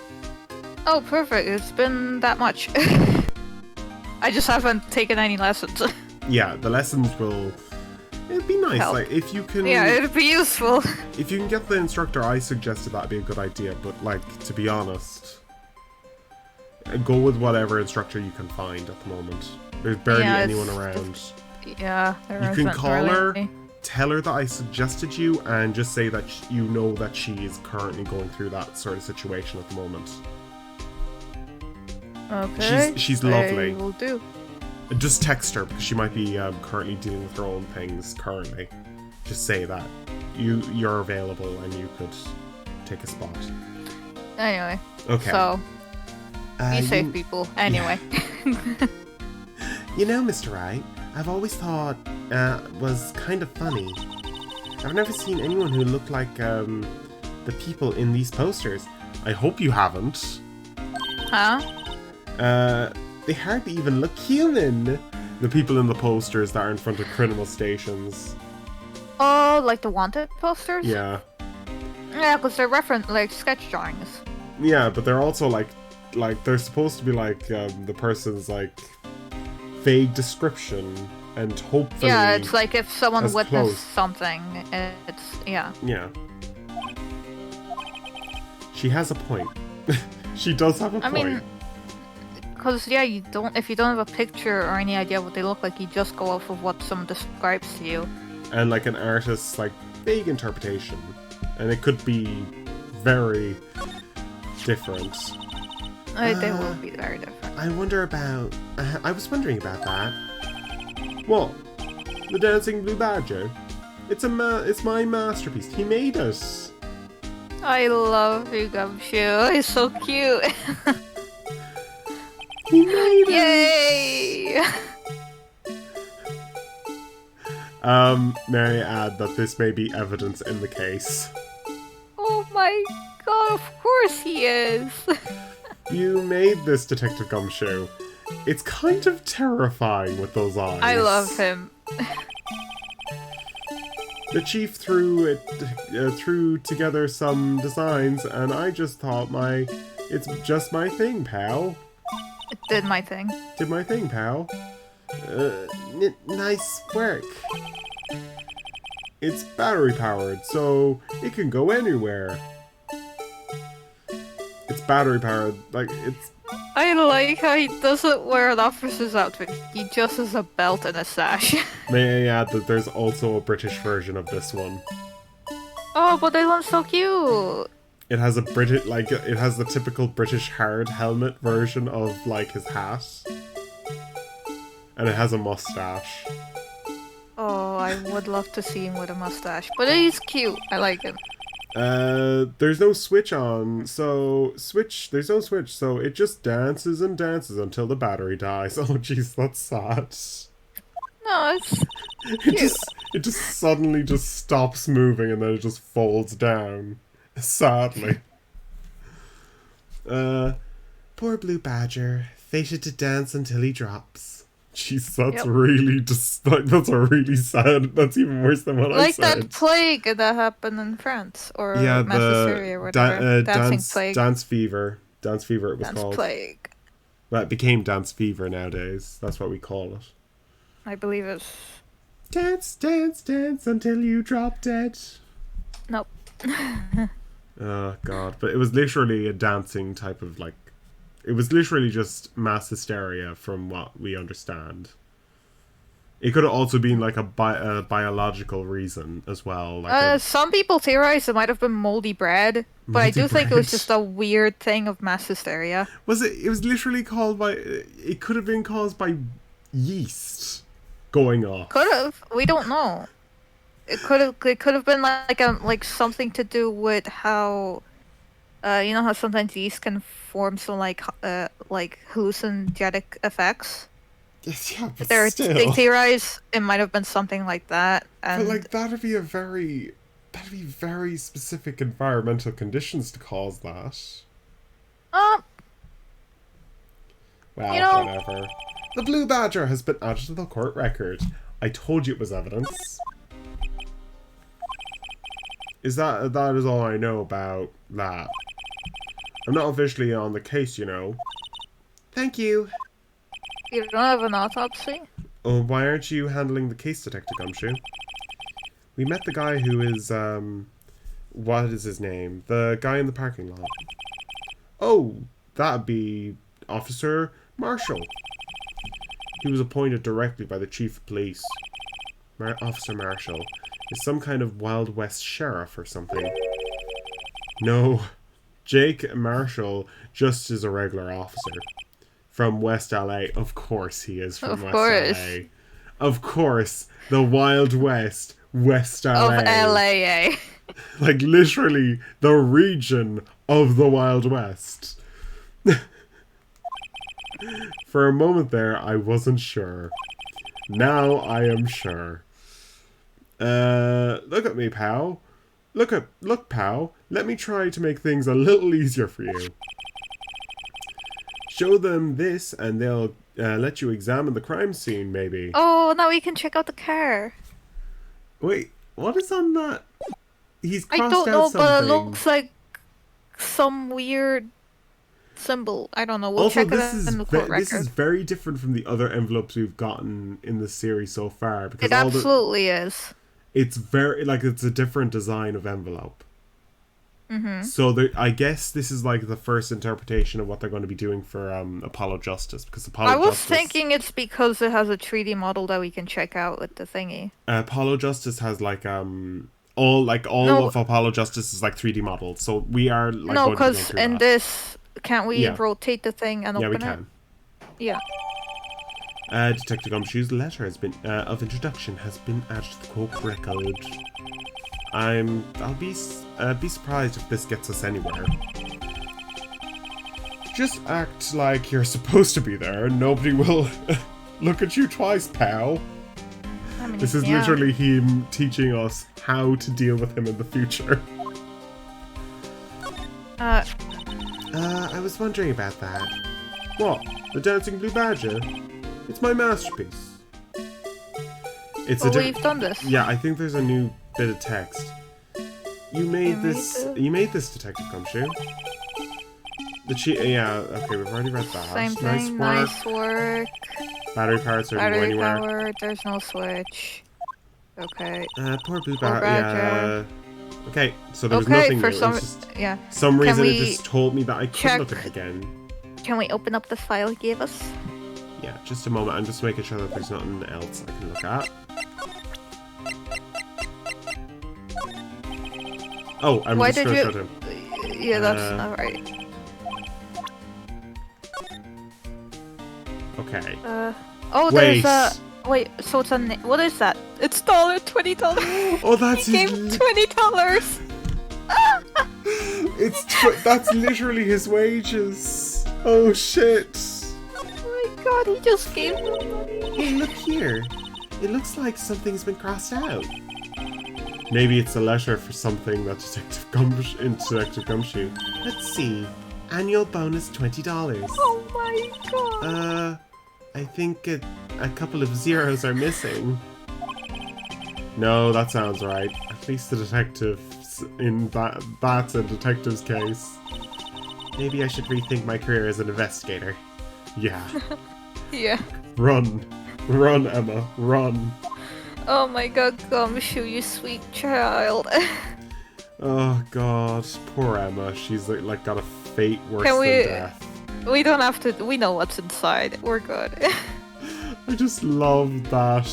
Oh, perfect. It's been that much. I just haven't taken any lessons. Yeah, the lessons will... It'd be nice, help. Like, if you can... Yeah, it'd be useful. If you can get the instructor I suggested, that'd be a good idea, but, like, to be honest, go with whatever instructor you can find at the moment. There's barely anyone around. Yeah, there You can call her, really. tell her that I suggested you, and just say that you know that she is currently going through that sort of situation at the moment. Okay. She's lovely. Will do. Just text her, because she might be currently dealing with her own things currently. Just say that you're available and you could take a spot. Anyway. Okay. So, be safe, people. Anyway. You know, Mr. Wright, I've always thought was kind of funny. I've never seen anyone who looked like the people in these posters. I hope you haven't. Huh? They hardly even look human. The people in the posters that are in front of criminal stations. Oh, like the wanted posters? Yeah. Yeah, because they're like sketch drawings. Yeah, but they're also like they're supposed to be like the person's like vague description and hopefully. Yeah, it's like if someone witnessed close. something, it's yeah. Yeah. She has a point. She does have a point. I mean, because if you don't have a picture or any idea what they look like, you just go off of what someone describes to you. And like an artist's like vague interpretation, and it could be very different. They will be very different. I was wondering about that. What? The Dancing Blue Badger? It's my masterpiece. He made it. I love you, Gumshoe. He's so cute. He made it. Yay! May I add that this may be evidence in the case. Oh my god, of course he is. You made this, Detective Gumshoe. It's kind of terrifying with those eyes. I love him. The chief threw together some designs, and I just thought it's just my thing, pal. It did my thing. Did my thing, pal. Nice work. It's battery powered, so it can go anywhere. It's battery powered, like it's... I like how he doesn't wear an officer's outfit. He just has a belt and a sash. May I add that there's also a British version of this one. Oh, but they look so cute. It has it has the typical British hard helmet version of like his hat. And it has a mustache. Oh, I would love to see him with a mustache. But he's cute. I like him. There's no switch on, there's no switch, so it just dances and dances until the battery dies. Oh jeez, that's sad. No, it's it just suddenly just stops moving and then it just folds down. Sadly. Poor blue badger, fated to dance until he drops. Jeez, that's really just that's a really sad. That's even worse than what I said. Like that plague that happened in France or mass hysteria or whatever. Dancing plague. Dance fever. Dance fever. It was called. Dance plague. Well, it became dance fever nowadays. That's what we call it. I believe it's. Dance, dance, dance until you drop dead. Nope. Oh god! But it was literally a dancing type of like. It was literally just mass hysteria from what we understand. It could have also been like a biological reason as well. Like some people theorize it might have been moldy bread, but I do think it was just a weird thing of mass hysteria. Was it? It was literally called by... It could have been caused by yeast going off. Could have. We don't know. It could have been like something to do with how... you know how sometimes yeast can form some like hallucinogenic effects? Yeah, but they still. theorize it might have been something like that. And but like that'd be very specific environmental conditions to cause that. Well, whatever. The blue badger has been added to the court record. I told you it was evidence. That is all I know about that. I'm not officially on the case, you know. Thank you. You don't have an autopsy? Oh, why aren't you handling the case, Detective Gumshoe? We met the guy who is, what is his name? The guy in the parking lot. Oh, that'd be Officer Marshall. He was appointed directly by the Chief of Police. Officer Marshall is some kind of Wild West sheriff or something. No, Jake Marshall just is a regular officer. From West LA. Of course he is from West LA. Of course. The Wild West, West LA. Of LA. Like literally the region of the Wild West. For a moment there, I wasn't sure. Now I am sure. Look at me, pal. Look, pal. Let me try to make things a little easier for you. Show them this and they'll let you examine the crime scene, maybe. Oh, now we can check out the car. Wait, what is on that? He's crossed I don't out know, something. but it looks like some weird symbol. I don't know. We'll also, check it in the court record. This is very different from the other envelopes we've gotten in the series so far. Because it absolutely is. It's very, like, it's a different design of envelope. Mm-hmm. So I guess this is like the first interpretation of what they're going to be doing for Apollo Justice, because I was thinking it's because it has a 3D model that we can check out with the thingy. Apollo Justice has like all of Apollo Justice is like 3D models. So we are like no, because in this can't we rotate the thing and open it? Yeah, we can. Yeah. Detective Gumshoe's letter has been of introduction has been added to the court record. I'll be surprised if this gets us anywhere. Just act like you're supposed to be there and nobody will look at you twice, pal. I mean, this is literally him teaching us how to deal with him in the future. I was wondering about that. What? The Dancing Blue Badger? It's my masterpiece. We've done this. Yeah, I think there's a new bit of text. You made this, Detective Gumshoe. Okay, we've already read that. Same thing, nice work. Battery powered, so you can go anywhere. Battery powered, there's no switch. Okay. Poor blue badger. Okay, so there was nothing for new. Some reason it just told me that I could look at it again. Can we open up the file he gave us? Yeah, just a moment. I'm just making sure that there's nothing else I can look at. Oh, I'm just going to show him. Yeah, that's not right. Okay. There's a... Wait, so it's a... What is that? It's $20. Oh, that's... He gave $20! That's literally his wages. Oh, shit. Oh my god, he just gave me money. Hey, look here. It looks like something's been crossed out. Maybe it's a letter for something that in Detective Gumshoe. Let's see. Annual bonus $20. Oh my god. I think a couple of zeros are missing. No, that sounds right. At least the detectives in that's a detective's case. Maybe I should rethink my career as an investigator. Yeah. Yeah. Run. Run, Emma. Run. Oh my god, Gumshoe, you sweet child. Oh god, poor Emma. She's like got a fate worse than death. We don't have to. We know what's inside. We're good. I just love that.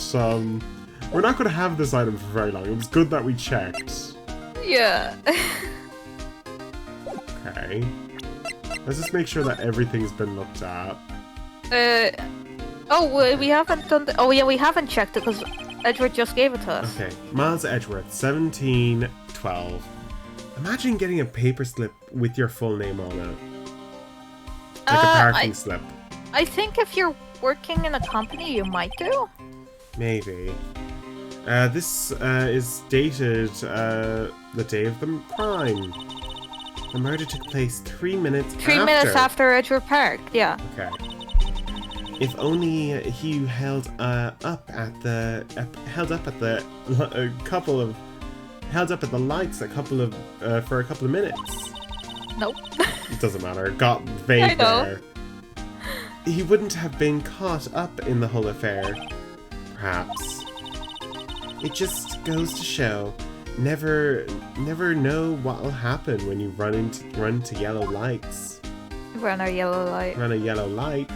We're not going to have this item for very long. It was good that we checked. Yeah. Okay. Let's just make sure that everything's been looked at. Oh, we haven't done. Oh yeah, we haven't checked it because Edward just gave it to us. Okay, Miles Edgeworth, 1712. Imagine getting a paper slip with your full name on it. Like a parking slip. I think if you're working in a company, you might do. Maybe. This is dated the day of the crime. The murder took place 3 minutes after. 3 minutes after Edgeworth Park, yeah. Okay. If only he held up at the lights for a couple of minutes. Nope. It doesn't matter. Got vague there. He wouldn't have been caught up in the whole affair. Perhaps. It just goes to show, never know what'll happen when you run into yellow lights. Run a yellow light. Run a yellow light.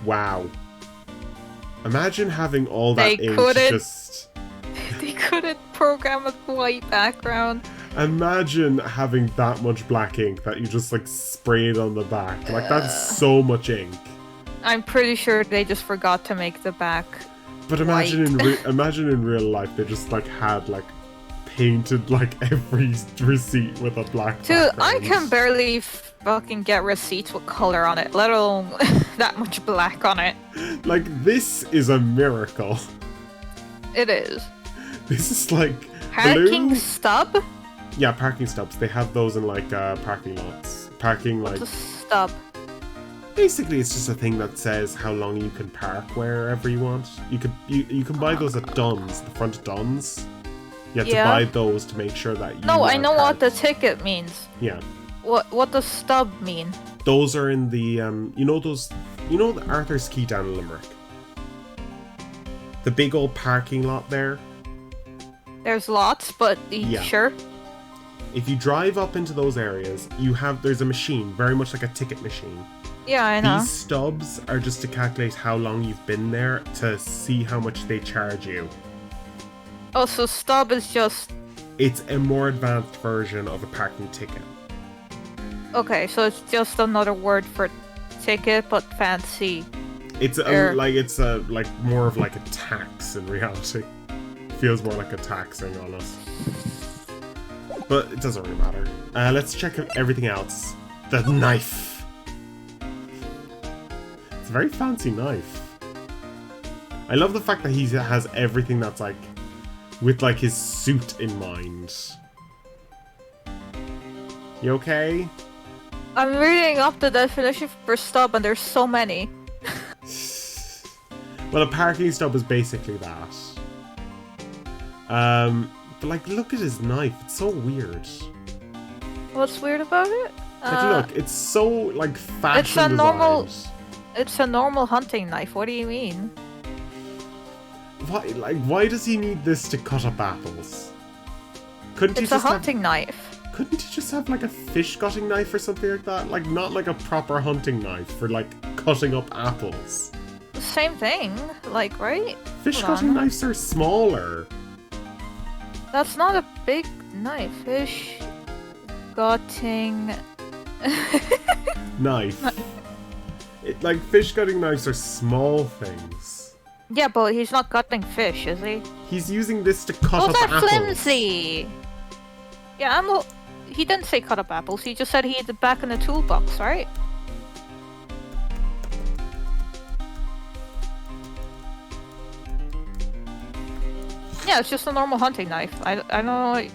Wow. Imagine having all that ink just... They couldn't program a white background. Imagine having that much black ink that you just like sprayed on the back. Like that's so much ink. I'm pretty sure they just forgot to make the back. But imagine imagine in real life they just like had like painted like every receipt with a black background. Dude, I can barely fucking get receipts with color on it, let alone that much black on it. Like this is a miracle. It is. This is like parking blue? Stub? Yeah, parking stubs. They have those in like parking lots. Parking like. What's a stub? Basically, it's just a thing that says how long you can park wherever you want. You can buy those at Dunn's, the front of Dunn's. You have to buy those to make sure that you. No, I know parked. what the ticket means. Yeah. What does stub mean? Those are in the the Arthur's Quay down in Limerick. The big old parking lot there. There's lots, but sure. If you drive up into those areas, there's a machine, very much like a ticket machine. Yeah, I know. These stubs are just to calculate how long you've been there to see how much they charge you. Oh, so stub is just... It's a more advanced version of a parking ticket. Okay, so it's just another word for ticket, but fancy. It's more of like a tax in reality. Feels more like a taxing on us. But it doesn't really matter. Let's check everything else. The knife. It's a very fancy knife. I love the fact that he has everything that's like with like his suit in mind. You okay? I'm reading up the definition for stub and there's so many. Well, a parking stub is basically that. But like, look at his knife. It's so weird. What's weird about it? Like, look, it's so like fashion designed. It's a normal hunting knife. What do you mean? Why does he need this to cut up apples? It's a hunting knife. Couldn't he just have like a fish cutting knife or something like that? Like not like a proper hunting knife for like cutting up apples. Same thing, like, right? Fish cutting knives are smaller. That's not a big knife. Fish cutting knife. Like fish cutting knives are small things. Yeah, but he's not cutting fish, is he? He's using this to cut up apples. Flimsy. Yeah, he didn't say cut up apples. He just said he had it back in the toolbox, right? Yeah, it's just a normal hunting knife. I don't know,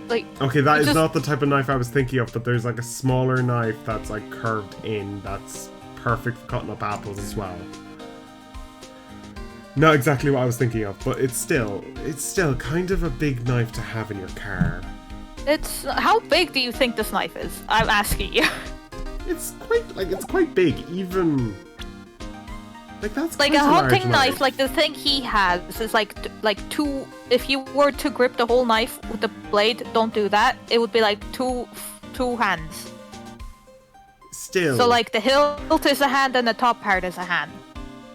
like... Okay, that is just... not the type of knife I was thinking of, but there's like a smaller knife that's like curved in that's perfect for cutting up apples as well. Not exactly what I was thinking of, but it's still kind of a big knife to have in your car. It's... How big do you think this knife is? I'm asking you. It's quite big, even... Like, that's like quite a hunting large knife, like the thing he has is like two... If you were to grip the whole knife with the blade, don't do that. It would be like two hands. Still. So like the hilt is a hand and the top part is a hand.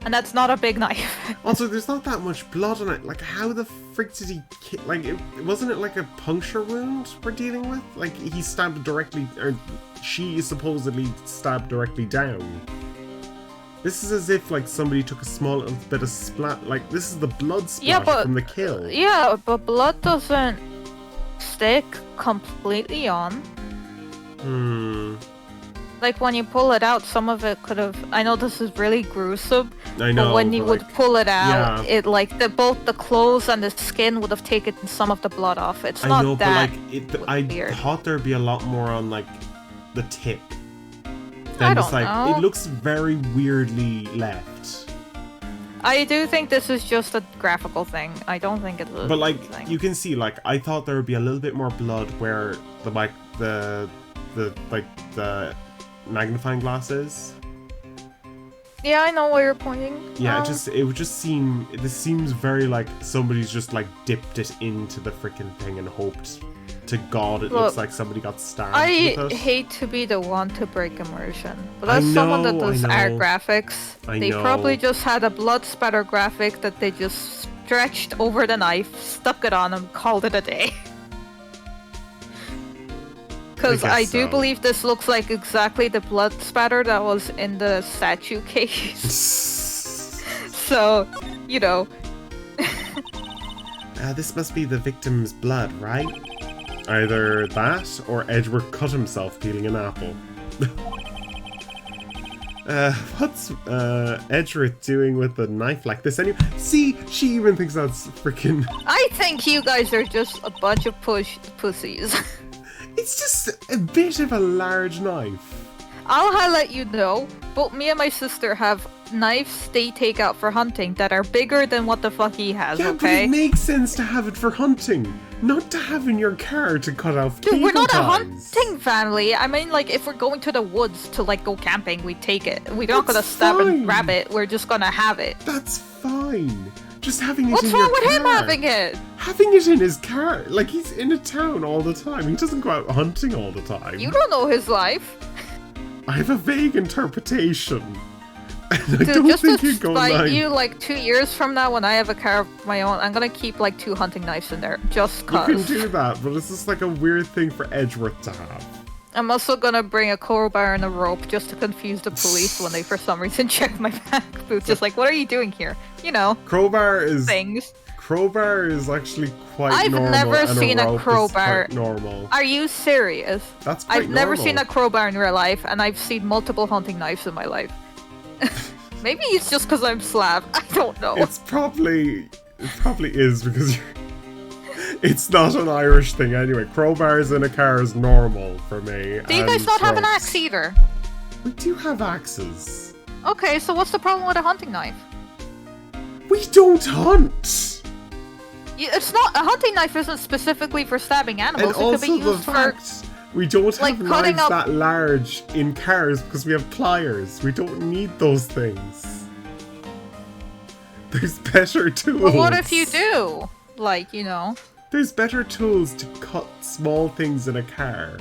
And that's not a big knife. Also, there's not that much blood on it. Like, how the frick did he... Like, wasn't it like a puncture wound we're dealing with? Like, he stabbed directly... Or she supposedly stabbed directly down. This is as if, like, somebody took a small little bit of splat... Like, this is the blood splash from the kill. Yeah, but blood doesn't stick completely on. Like, when you pull it out, some of it could have... I know this is really gruesome, I know, but when you would pull it out, yeah. it, like, both the clothes and the skin would have taken some of the blood off. It's not know, that but, like, weird. I thought there'd be a lot more on, like, the tip. I don't know. It looks very weirdly left. I do think this is just a graphical thing. I don't think it's a But, like, thing. you can see, like, I thought there would be a little bit more blood where the magnifying glass is. Yeah, I know where you're pointing. Yeah, it would just seem... This seems very like somebody's just, like, dipped it into the freaking thing and hoped to God it looks like somebody got stabbed I with it. hate to be the one to break immersion, but as someone that does art graphics, they probably just had a blood spatter graphic that they just stretched over the knife, stuck it on, and called it a day. Because I do believe this looks like exactly the blood spatter that was in the statue case. So, you know. This must be the victim's blood, right? Either that, or Edward cut himself peeling an apple. What's Edward doing with a knife like this anyway? See, she even thinks that's freaking... I think you guys are just a bunch of pussies. It's just a bit of a large knife. I'll let you know, but me and my sister have knives they take out for hunting that are bigger than what the fuck he has, yeah, okay? But it makes sense to have it for hunting, not to have in your car to cut off Dude, we're not ties. a hunting family. I mean, like, if we're going to the woods to, like, go camping, we take it. We're not gonna stab and grab it, we're just gonna have it. That's fine. Just having it What's in your car. wrong with him having it? Having it in his car. Like, he's in a town all the time. He doesn't go out hunting all the time. You don't know his life. I have a vague interpretation. And I Dude, don't just think to you'd go spite like... you, like, 2 years from now when I have a car of my own, I'm gonna keep, like, 2 hunting knives in there. Just cause. You can do that, but it's just like a weird thing for Edgeworth to have. I'm also gonna bring a crowbar and a rope just to confuse the police when they for some reason check my back boots. Just like, what are you doing here? You know. Crowbar is... Things. Crowbar is actually quite normal. I've never and seen a crowbar. Normal. Are you serious? That's quite I've never normal. seen a crowbar in real life, and I've seen multiple hunting knives in my life. Maybe it's just because I'm Slav. I don't know. It probably is because you're... It's not an Irish thing anyway. Crowbars in a car is normal for me. Do you guys not have an axe either? We do have axes. Okay, so what's the problem with a hunting knife? We don't hunt! It's not... A hunting knife isn't specifically for stabbing animals. And it could be also used the for... fact we don't like, have cutting knives up- that large in cars because we have pliers. We don't need those things. There's better tools. But what if you do? Like, you know... There's better tools to cut small things in a car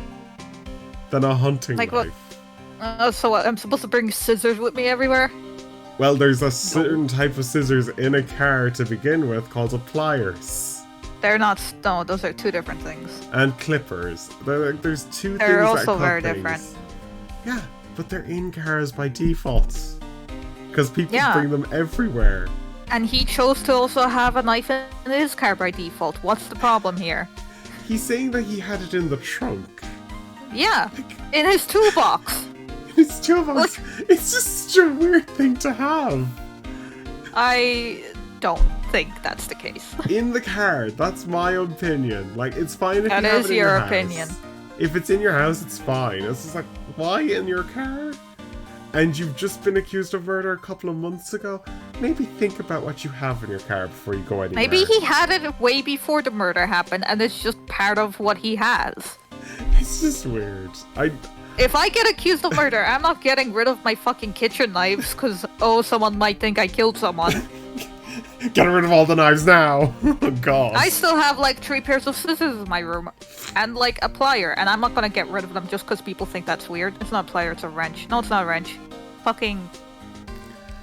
than a hunting Like knife. What? So what, I'm supposed to bring scissors with me everywhere? Well, there's a certain type of scissors in a car to begin with called a pliers. They're not... No, those are 2 different things. And clippers. There's 2 They're things that also cut very things. different. Yeah, but they're in cars by default. Because people Yeah. bring them everywhere. And he chose to also have a knife in his car by default. What's the problem here? He's saying that he had it in the trunk. Yeah, in his toolbox. It's 2 of us. It's just such a weird thing to have. I don't think that's the case. In the car. That's my opinion. Like, it's fine if That you have is it in your house. opinion. If it's in your house, it's fine. It's just like, why in your car? And you've just been accused of murder a couple of months ago? Maybe think about what you have in your car before you go anywhere. Maybe he had it way before the murder happened, and it's just part of what he has. It's just weird. If I get accused of murder, I'm not getting rid of my fucking kitchen knives because, someone might think I killed someone. Get rid of all the knives now! Oh god. I still have like 3 pairs of scissors in my room. And like a plier, and I'm not gonna get rid of them just because people think that's weird. It's not a plier, it's a wrench. No, it's not a wrench. Fucking...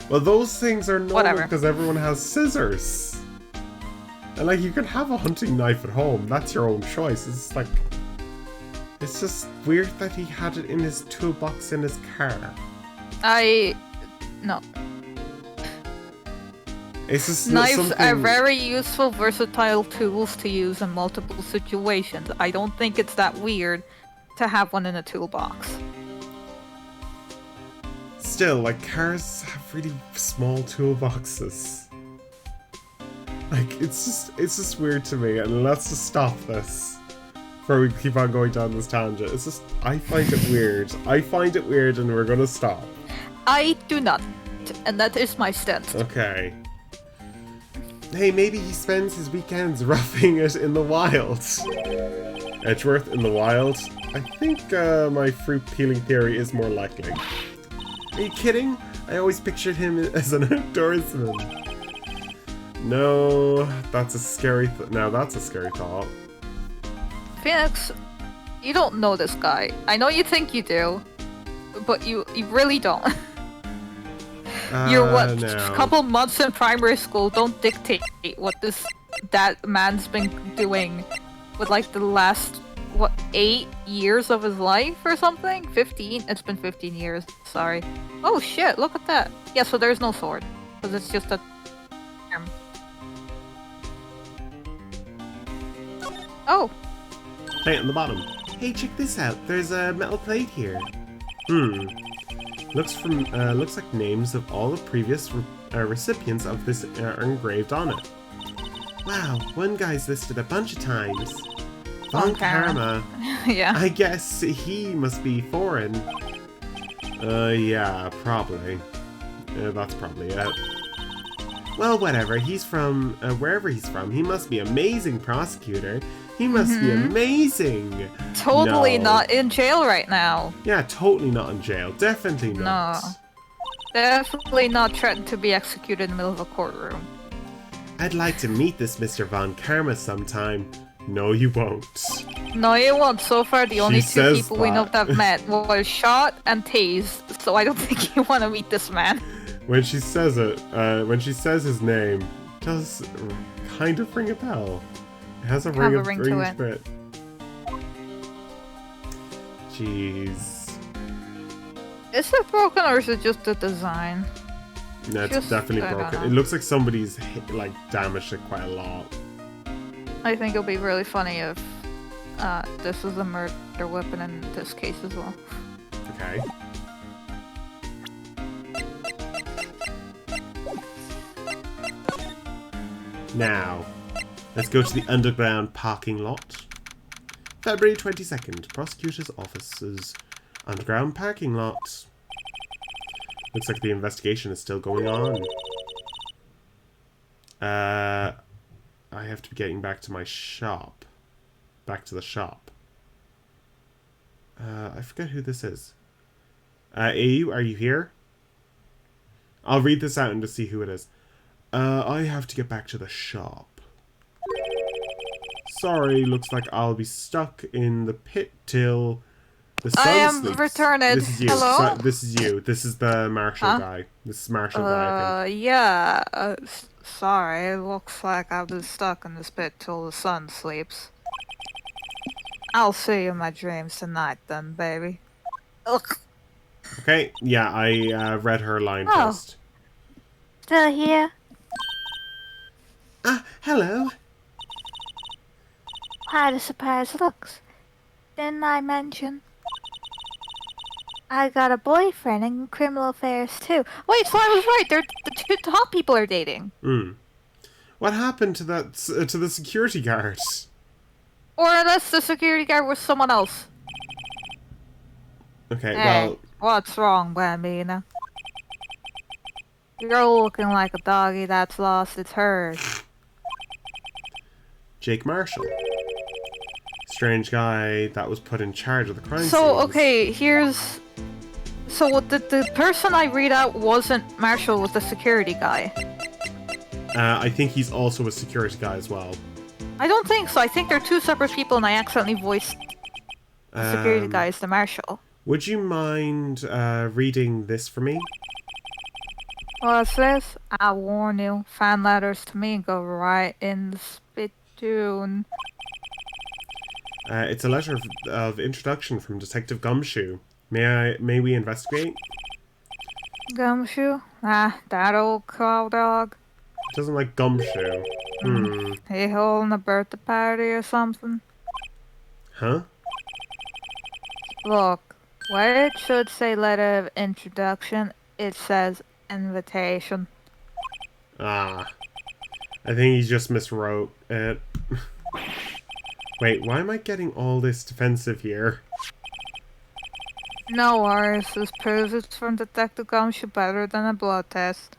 Well, those things are normal Whatever. because everyone has scissors. And like, you can have a hunting knife at home. That's your own choice. It's like... It's just weird that he had it in his toolbox in his car. No. It's just Knives something... are very useful, versatile tools to use in multiple situations. I don't think it's that weird to have one in a toolbox. Still, like, cars have really small toolboxes. Like, it's just weird to me, and let's just stop this before we keep on going down this tangent. It's just, I find it weird. I find it weird, and we're gonna stop. I do not, and that is my stance. Okay. Hey, maybe he spends his weekends roughing it in the wild. Edgeworth in the wild? I think my fruit peeling theory is more likely. Are you kidding? I always pictured him as an outdoorsman. No, that's a scary now that's a scary thought. Phoenix, you don't know this guy. I know you think you do, but you really don't. You're what, No. a couple months in primary school, don't dictate what that man's been doing with like the last, 8 years of his life or something? 15? It's been 15 years, sorry. Oh shit, look at that. Yeah, so there's no sword, because it's just a term. Oh. Hey, on the bottom. Hey, check this out. There's a metal plate here. Looks like names of all the previous recipients of this are engraved on it. Wow, one guy's listed a bunch of times. Von Karma. Yeah. I guess he must be foreign. Yeah, probably. That's probably it. Well, whatever. He's from wherever he's from. He must be amazing prosecutor. He must be amazing. Totally No. not in jail right now. Yeah, totally not in jail. Definitely not. No. Definitely not threatened to be executed in the middle of a courtroom. I'd like to meet this Mr. Von Karma sometime. No, you won't. No, you won't. So far, the only two says people we know that. that have met were shot and tased, so I don't think you want to meet this man. When she says it, when she says his name, it does kind of ring a bell. It has a ring to it. it. Jeez. Is it broken or is it just the design? No, it's Just- definitely I don't broken. know. It looks like somebody's like damaged it quite a lot. I think it'll be really funny if this is a murder weapon in this case as well. Okay. Now, let's go to the underground parking lot. February 22nd, prosecutor's office's underground parking lot. Looks like the investigation is still going on. I have to be getting back to my shop. Back to the shop. I forget who this is. Ayu, are you here? I'll read this out and to see who it is. I have to get back to the shop. Sorry, looks like I'll be stuck in the pit till the sun I am sleeps. returned. This is you. Hello? This is you. This is the Marshall guy. This is Marshall guy, I think. Yeah. Sorry, it looks like I've been stuck in this pit till the sun sleeps. I'll see you in my dreams tonight then, baby. Ugh. Okay, yeah, I read her line Oh. first. Still here? Hello. Quite a surprise looks. Didn't I mention? I got a boyfriend in criminal affairs too. Wait, so I was right. They're the two top people are dating. What happened to that to the security guard? Or unless the security guard was someone else. Okay, Hey, well, what's wrong, Bambina? You're looking like a doggy that's lost its herd. Jake Marshall. Strange guy that was put in charge of the crime So, scenes. okay, here's... So, the person I read out wasn't Marshall, was the security guy. I think he's also a security guy as well. I don't think so. I think they're two separate people and I accidentally voiced the security guy as the Marshal. Would you mind reading this for me? What's this? I warn you, fan letters to me go right in the spittoon. It's a letter of introduction from Detective Gumshoe. May we investigate? Gumshoe? Ah, that old cow dog. Doesn't like Gumshoe. He holding a birthday party or something? Huh? Look, where it should say letter of introduction, it says invitation. Ah. I think he just miswrote it. Wait, why am I getting all this defensive here? No worries, this proves it's from Detective Gumshoe better than a blood test.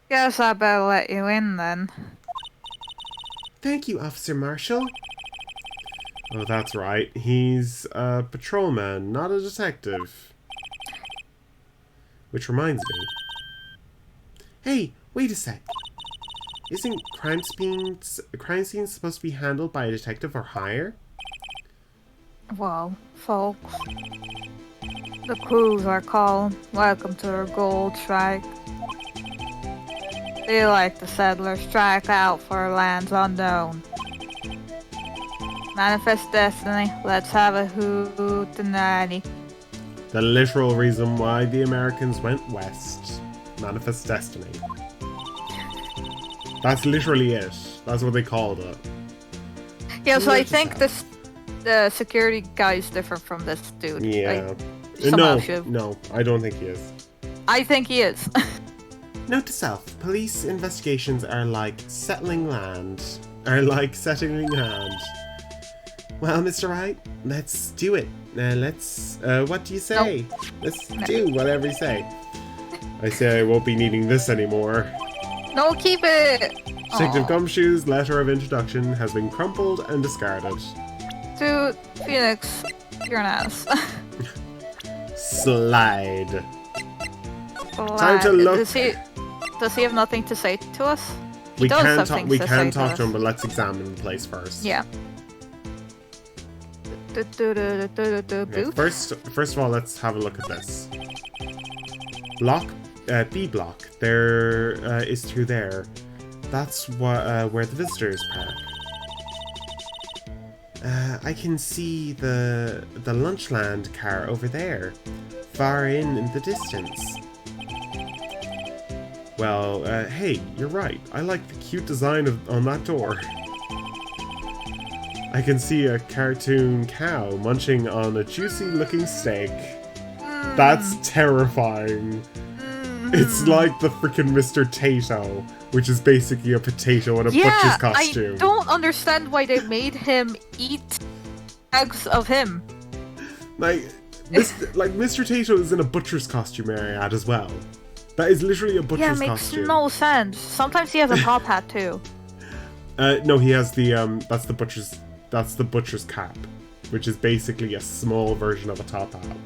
Guess I better let you in then. Thank you, Officer Marshall. Oh, that's right. He's a patrolman, not a detective. Which reminds me. Hey, wait a sec. Isn't crime scenes supposed to be handled by a detective or higher? Well, folks, the crews are calling. Welcome to our gold strike. They like the settlers strike out for lands unknown. Manifest destiny. Let's have a hootenanny. The literal reason why the Americans went west. Manifest destiny. That's literally it. That's what they called it. Yeah, so I Where's think that? the security guy is different from this dude. Yeah. No, I don't think he is. I think he is. Note to self, police investigations are like settling land. Well, Mr. Wright, let's do it. What do you say? Nope. Let's do whatever you say. I say I won't be needing this anymore. No, keep it! Detective Aw. Gumshoe's letter of introduction has been crumpled and discarded. Dude, Phoenix, you're an ass. Slide. Time to look. Does he have nothing to say to us? We does can have talk. things We to can say talk to to him, us. but let's examine the place first. Yeah. Okay, Boot? first of all, let's have a look at this. B block. There is through there. That's where the visitors park. I can see the Lunchland car over there, far in the distance. Well, hey, you're right. I like the cute design on that door. I can see a cartoon cow munching on a juicy-looking steak. That's terrifying. It's like the freaking Mr. Tato, which is basically a potato in a butcher's costume. I don't understand why they made him eat eggs of him. Like Mr. Tato is in a butcher's costume, may I add, as well. That is literally a butcher's Yeah, makes costume. no sense. Sometimes he has a top hat too. No, he has the that's the butcher's cap, which is basically a small version of a top hat.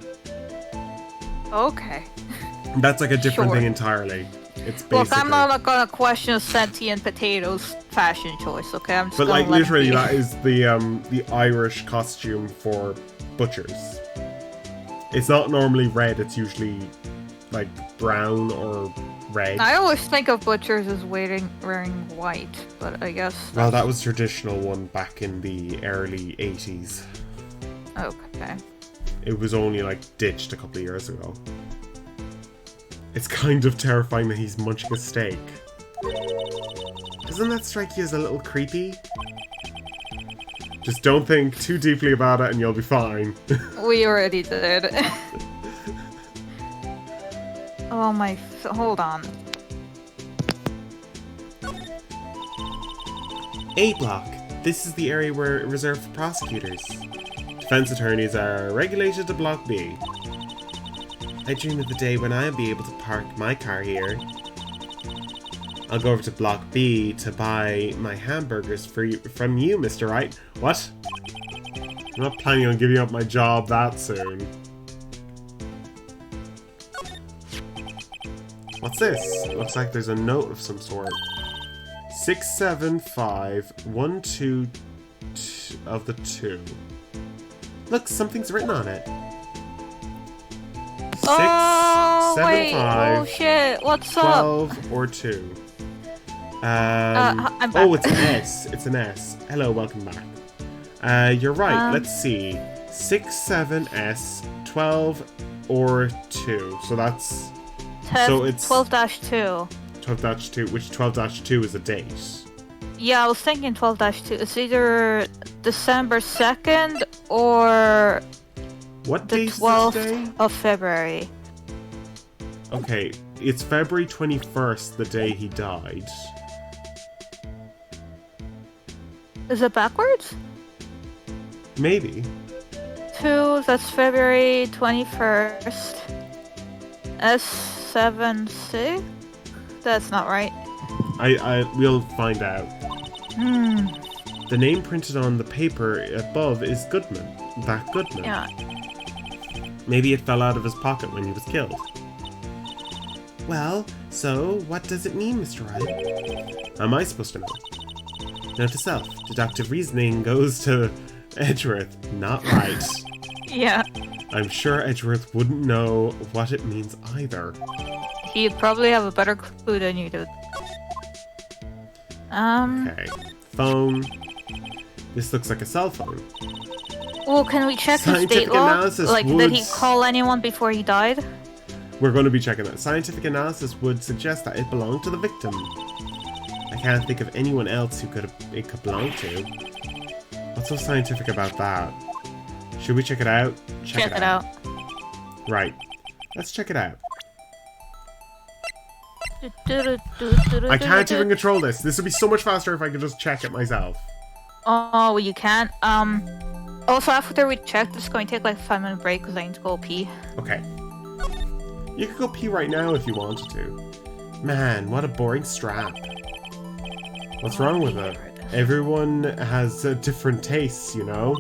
Okay. That's like a different Sure. thing entirely. It's basically... Look, I'm not gonna question Sentient Potato's fashion choice, okay? I'm just But gonna like let it literally, be. that is the Irish costume for butchers. It's not normally red. It's usually like brown or red. I always think of butchers as wearing white, but I guess... Well, that was traditional one back in the early 80s. Okay. It was only like ditched a couple of years ago. It's kind of terrifying that he's munching a steak. Doesn't that strike you as a little creepy? Just don't think too deeply about it and you'll be fine. We already did. Oh my... Hold on. A block. This is the area reserved for prosecutors. Defense attorneys are regulated to Block B. I dream of the day when I'll be able to park my car here. I'll go over to Block B to buy my hamburgers from you, Mr. Wright. What? I'm not planning on giving up my job that soon. What's this? It looks like there's a note of some sort. 67512 of the 2. Look, something's written on it. 6, 7, wait. 5, Oh shit, what's 12, up? or 2. I'm back. Oh, it's an S. It's an S. Hello, welcome back. You're right. Let's see. 6, 7, S, 12, or 2. So that's... So it's 12-2. 12-2, which 12-2 is a date. Yeah, I was thinking 12-2. It's either December 2nd or What the date is 12th today? of February. Okay, it's February 21st, the day he died. Is it backwards? Maybe. 2, that's February 21st. S76? That's not right. We'll find out. Hmm. The name printed on the paper above is Goodman. That Goodman. Yeah. Maybe it fell out of his pocket when he was killed. Well, so what does it mean, Mr. Wright? How am I supposed to know? Note to self, deductive reasoning goes to Edgeworth, not Wright. Yeah. I'm sure Edgeworth wouldn't know what it means either. He'd probably have a better clue than you do. Okay. Phone. This looks like a cell phone. Well, can we check his Scientific date log? analysis Like, would... did he call anyone before he died? We're going to be checking that. Scientific analysis would suggest that it belonged to the victim. I can't think of anyone else who it could belong to. What's so scientific about that? Should we check it out? Check it out. Right. Let's check it out. I I can't even control this. This would be so much faster if I could just check it myself. Oh, well, you can't. Also, after we check, this is going to take like a 5-minute break because I need to go pee. Okay. You could go pee right now if you wanted to. Man, what a boring strap. What's wrong with it? Everyone has different tastes, you know?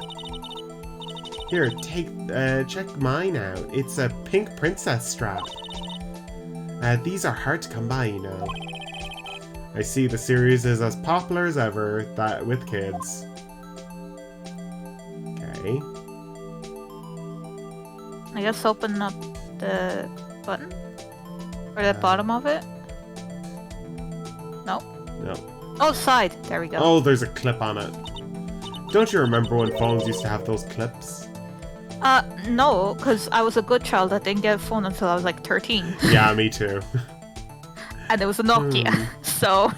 Here, check mine out. It's a pink princess strap. These are hard to come by, you know. I see the series is as popular as ever, with kids. Okay. I guess open up the button? Or the bottom of it? No. No. Oh, side. There we go. Oh, there's a clip on it. Don't you remember when phones used to have those clips? No, because I was a good child that didn't get a phone until I was like 13. Yeah, me too. And it was a Nokia, so...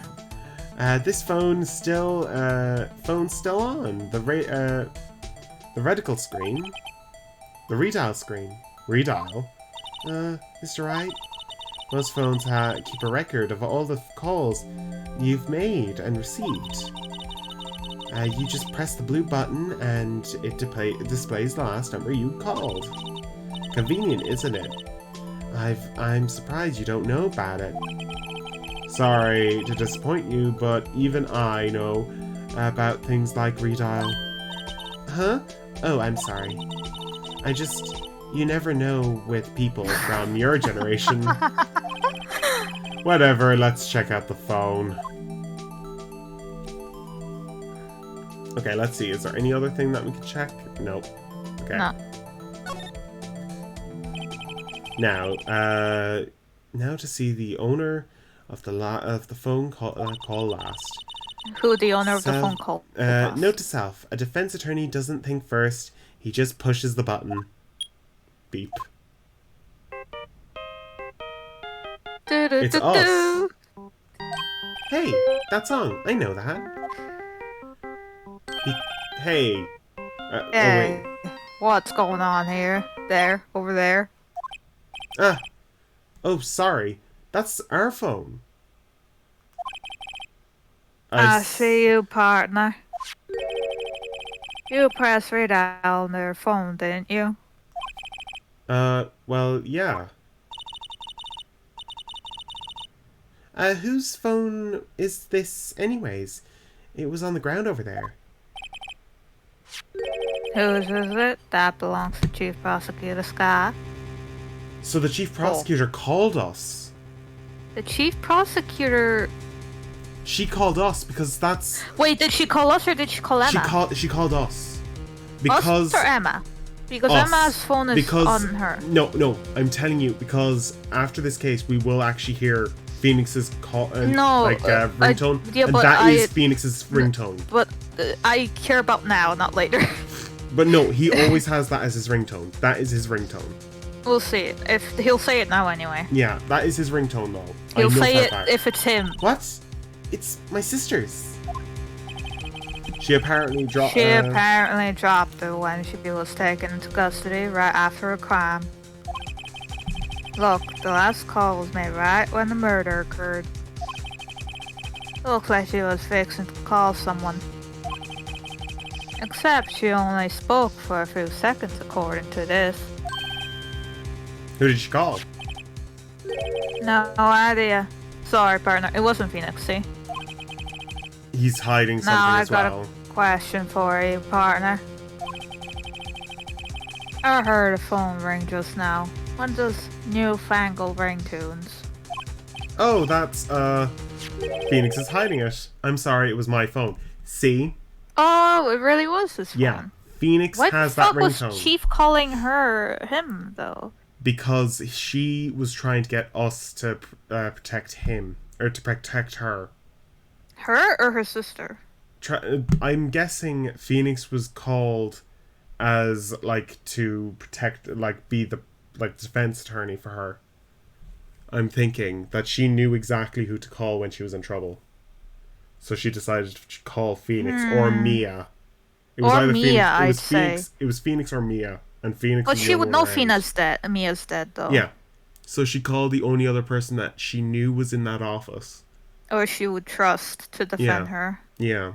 This phone's still on. The reticle screen. The redial screen. Redial? Mr. Wright? Most phones keep a record of all the calls you've made and received. You just press the blue button and it displays the last number you called. Convenient, isn't it? I'm surprised you don't know about it. Sorry to disappoint you, but even I know about things like redial. Huh? Oh, I'm sorry. You never know with people from your generation. Whatever, let's check out the phone. Okay, let's see. Is there any other thing that we can check? Nope. Okay. No. Now to see the owner of the phone call last. Who the owner of the phone call was. Note to self: a defense attorney doesn't think first; he just pushes the button. Beep. It's us. Hey, that song. I know that. Hey. Oh wait. What's going on here? There, over there. Ah. Oh, sorry. That's our phone. I see you, partner. You pressed right on their phone, didn't you? Well, yeah. Whose phone is this anyways? It was on the ground over there. Whose is it? That belongs to Chief Prosecutor Scott. So the chief prosecutor called us. The Chief Prosecutor... She called us because that's... Wait, did she call us or did she call Emma? She called us. Because... Us or Emma? Because us. Emma's phone is on her. No, I'm telling you, because after this case, we will actually hear Phoenix's call, ringtone, and that is Phoenix's ringtone. But I care about now, not later. But no, he always has that as his ringtone. That is his ringtone. We'll see. If he'll say it now anyway. Yeah, that is his ringtone though. He'll say it if it's him. What? It's my sister's. She apparently dropped. She apparently dropped her when she was taken into custody right after a crime. Look, the last call was made right when the murder occurred. It looks like she was fixing to call someone. Except she only spoke for a few seconds according to this. Who did she call? No idea. Sorry, partner. It wasn't Phoenix, see? He's hiding something as well. Now I got a question for you, partner. I heard a phone ring just now. One of those newfangled ringtones. Oh, that's, Phoenix is hiding it. I'm sorry, it was my phone. See? Oh, it really was his phone. Yeah. Phoenix has that ringtone. What the fuck was Chief calling him, though? Because she was trying to get us to protect him. Or to protect her. Her or her sister? I'm guessing Phoenix was called as, to protect, be the, defense attorney for her. I'm thinking that she knew exactly who to call when she was in trouble. So she decided to call Phoenix or Mia. It was either Mia, I'd Phoenix, say. It was Phoenix or Mia. And Phoenix. But she would know Mia's dead, though. Yeah. So she called the only other person that she knew was in that office. Or she would trust to defend her. Yeah.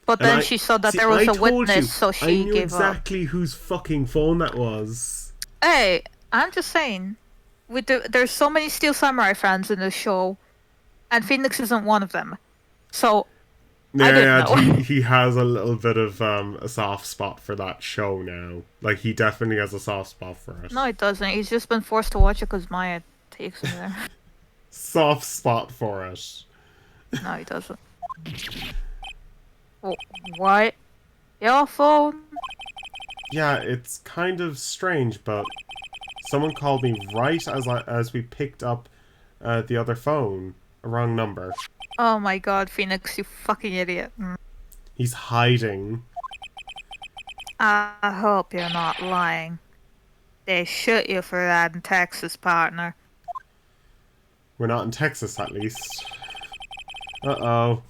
But then she saw that there was a witness, so she gave up. I knew exactly whose fucking phone that was. Hey, I'm just saying. There's so many Steel Samurai fans in this show, and Phoenix isn't one of them. So, I didn't know. He has a little bit of a soft spot for that show now. He definitely has a soft spot for it. No, he doesn't. He's just been forced to watch it because Maya takes him there. Soft spot for it. No, he doesn't. Oh, what? Your phone? Yeah, it's kind of strange, but someone called me right as we picked up the other phone. A wrong number. Oh my god, Phoenix, you fucking idiot. He's hiding. I hope you're not lying. They shoot you for that in Texas, partner. We're not in Texas, at least. Uh-oh.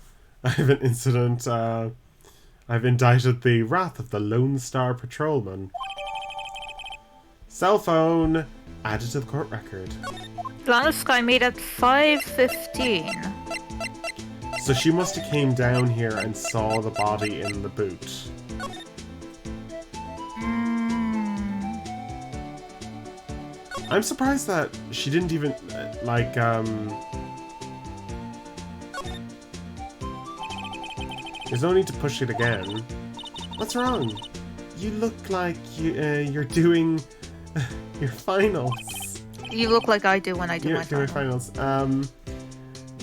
I have an incident. I've indicted the wrath of the Lone Star Patrolman. Cell phone added to the court record. Longest Sky made at 5:15. So she must have came down here and saw the body in the boot. I'm surprised that she didn't even, There's no need to push it again. What's wrong? You look like you're doing your finals. You look like I do when I do my finals.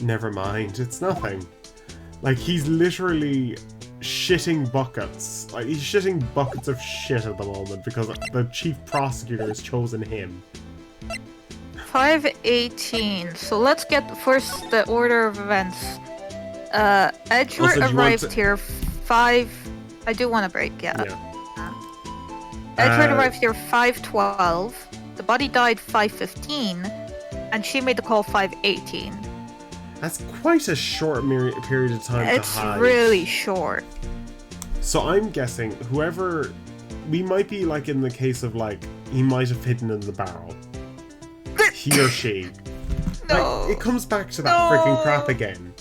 Never mind. It's nothing. He's literally shitting buckets. He's shitting buckets of shit at the moment because the chief prosecutor has chosen him. 5:18. So let's get first the order of events. Edgeworth arrived here 5... I do want a break, yeah. Edgeworth arrived here 5:12. The body died 5:15. And she made the call 5:18. That's quite a short period of time to hide. It's really short. So I'm guessing whoever... We might be in the case of he might have hidden in the barrel. He or she. No. It comes back to that freaking crap again.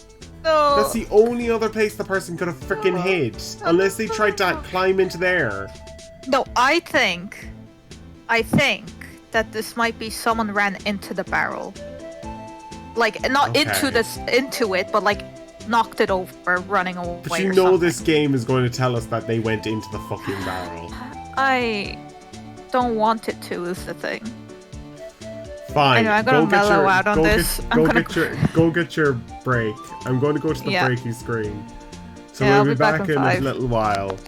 No. That's the only other place the person could have freaking hid. Unless they tried to climb into there. No, I think that this might be someone ran into the barrel. Like, not into it, but like knocked it over, running away. But you know this game is going to tell us that they went into the fucking barrel. I don't want it to, is the thing. Fine. Anyway, I'm gonna mellow out on this. Go get your break. I'm going to go to the breaky screen. So Yeah, we'll be back in 5. a little while.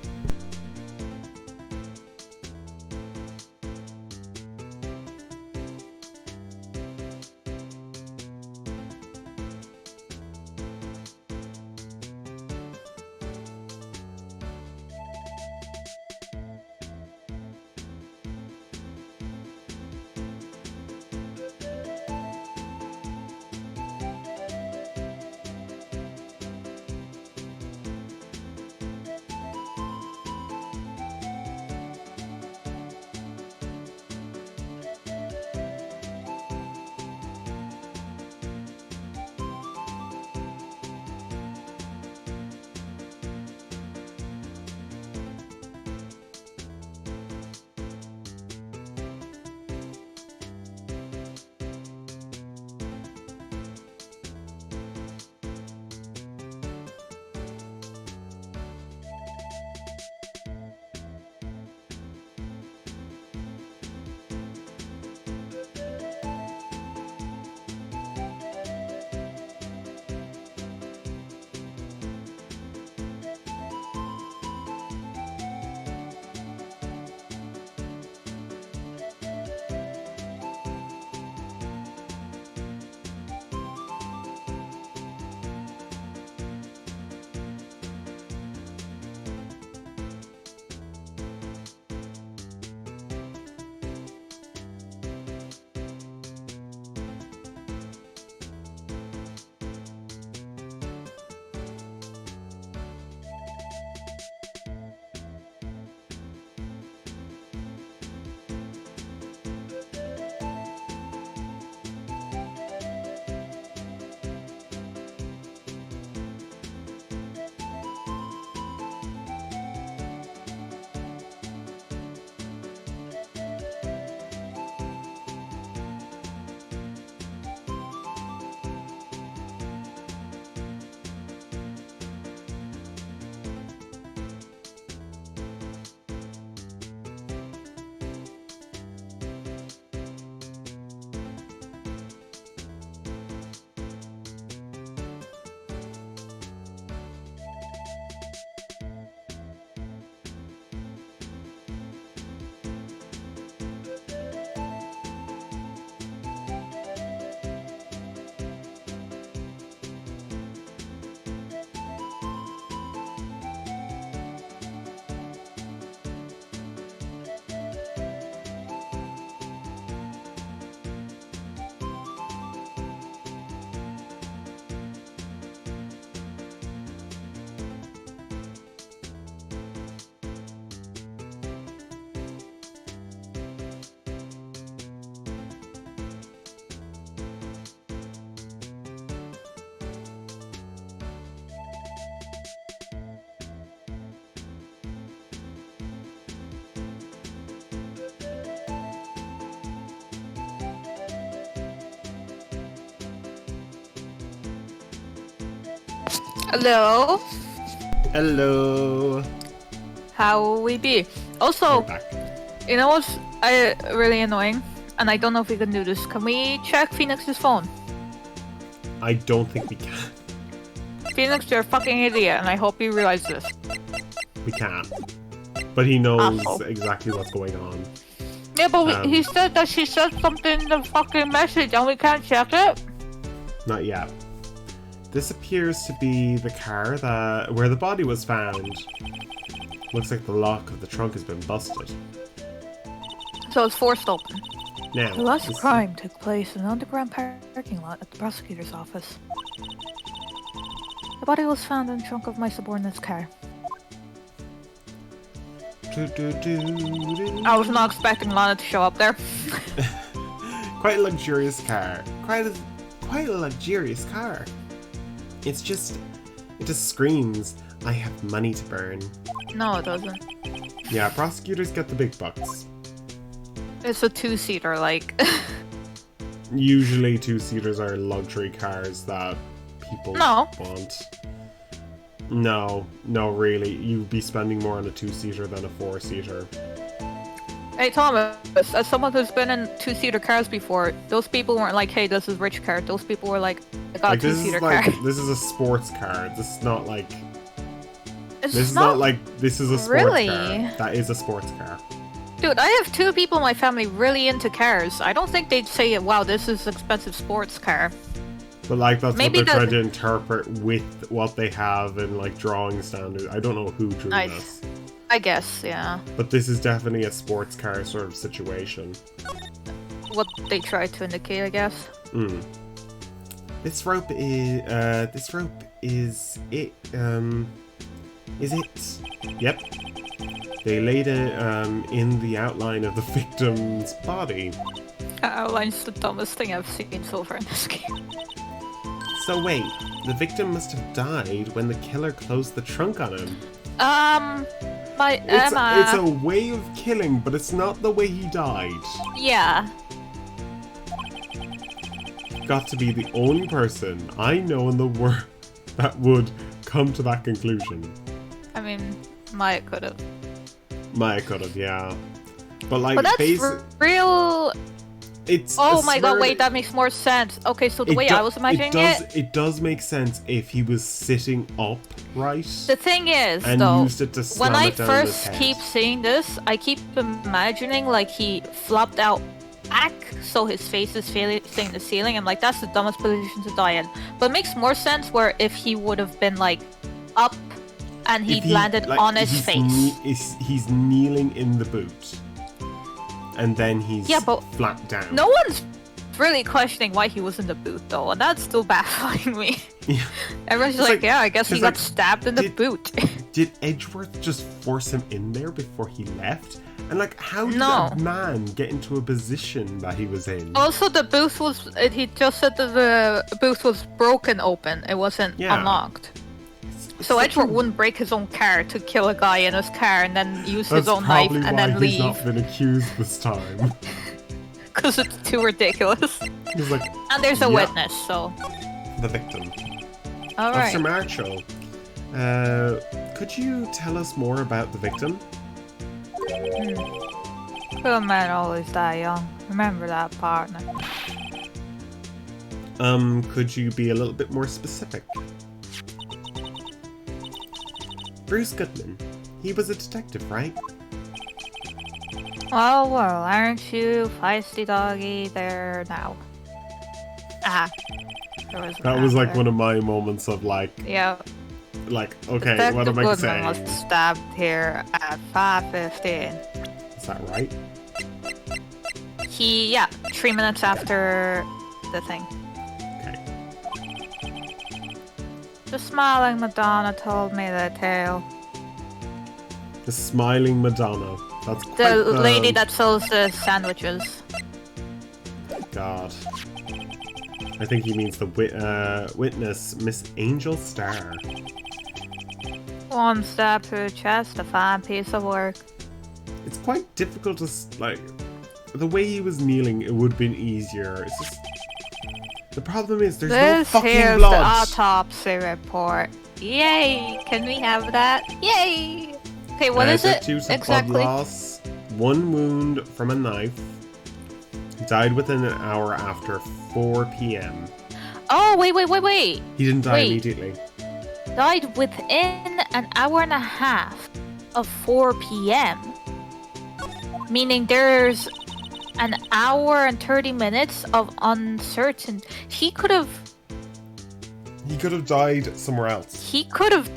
Hello. Hello. How will we be? Also, We're back. you know what's really annoying? And I don't know if we can do this. Can we check Phoenix's phone? I don't think we can. Phoenix, you're a fucking idiot, and I hope you realize this. We can't. But he knows Asshole. exactly what's going on. Yeah, but he said that she said something in the fucking message, and we can't check it. Not yet. This appears to be the car where the body was found. Looks like the lock of the trunk has been busted. So it's forced open. Now, The last this- crime took place in an underground parking lot at the prosecutor's office. The body was found in the trunk of my subordinate's car. I was not expecting Lana to show up there. Quite a luxurious car. Quite a luxurious car. It just screams, I have money to burn. No, it doesn't. Yeah, prosecutors get the big bucks. It's a two-seater, like. Usually two-seaters are luxury cars that people want. No, really. You'd be spending more on a two-seater than a four-seater. Hey Thomas, as someone who's been in two-seater cars before, those people weren't like, hey, this is rich car. Those people were like, I got a two-seater car. This is a sports car. This is not like... This is a sports car. That is a sports car. Dude, I have two people in my family really into cars. I don't think they'd say, wow, this is an expensive sports car. But like, that's maybe what they're trying to interpret with what they have in like drawing standards. I don't know who drew this. I guess, yeah. But this is definitely a sports car sort of situation. What they try to indicate, I guess. This rope is it. Is it? Yep. They laid it in the outline of the victim's body. Outline's the dumbest thing I've seen so far in this game. So wait, the victim must have died when the killer closed the trunk on him. It's a way of killing, but it's not the way he died. Yeah. Got to be the only person I know in the world that would come to that conclusion. I mean, Maya could have. Yeah. But like, but that's real. It's. Oh my god! Wait, that makes more sense. Okay, so the way I was imagining it does make sense if he was sitting upright. The thing is, and though, used it to slam when I it down first his head. keep seeing this, I keep imagining like he flopped out back, so his face is facing the ceiling. I'm like, that's the dumbest position to die in. But it makes more sense where if he would have been like up, and he'd landed on his face. He's kneeling in the boot. And then he's flat down. No one's really questioning why he was in the boot, though, and that's still baffling me. Yeah. Everyone's like, yeah, I guess he got stabbed in the boot. Did Edgeworth just force him in there before he left? And like, how did a man get into a position that he was in? Also, the booth was... He just said that the booth was broken open. It wasn't unlocked. So Edgeworth wouldn't break his own car to kill a guy in his car and then use his own knife and then leave. That's probably why he's not been accused this time. Because it's too ridiculous. He's like, and there's a witness, so... The victim. Alright. Officer Marshall, could you tell us more about the victim? Good men always die young. Remember that, partner. Could you be a little bit more specific? Bruce Goodman. He was a detective, right? Well, aren't you feisty doggy there now? That was like one of my moments of like... Yeah. Like, okay, Detective what am I saying? Goodman was stabbed here at 5:15. Is that right? 3 minutes after the thing. The smiling Madonna told me the tale. The smiling Madonna. That's the lady that sells the sandwiches. God. I think he means the witness, Miss Angel Starr. One stab to the chest, a fine piece of work. It's quite difficult to, like... The way he was kneeling, it would have been easier. It's just... The problem is, there's no fucking here's blood. The autopsy report. Yay! Can we have that? Yay! Okay, what is it exactly? Blood loss, 1 wound from a knife. Died within an hour after 4 p.m. Oh, wait. He didn't die immediately. Died within an hour and a half of 4 p.m. Meaning there's an hour and 30 minutes of uncertain. He could have died somewhere else. He could have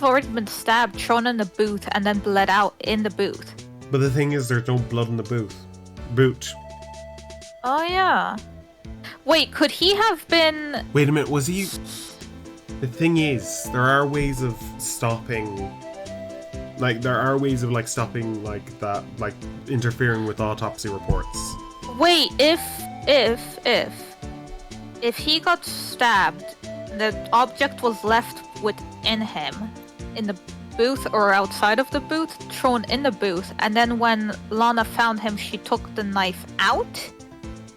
already been stabbed, thrown in the boot, and then bled out in the boot. But the thing is, there's no blood in the boot. Oh yeah. Wait, could he have been... Wait a minute, was he... The thing is, there are ways of stopping... Like, there are ways of, like, stopping, like, that, like, interfering with autopsy reports. Wait, if he got stabbed, the object was left within him, in the booth or outside of the booth, thrown in the booth, and then when Lana found him, she took the knife out,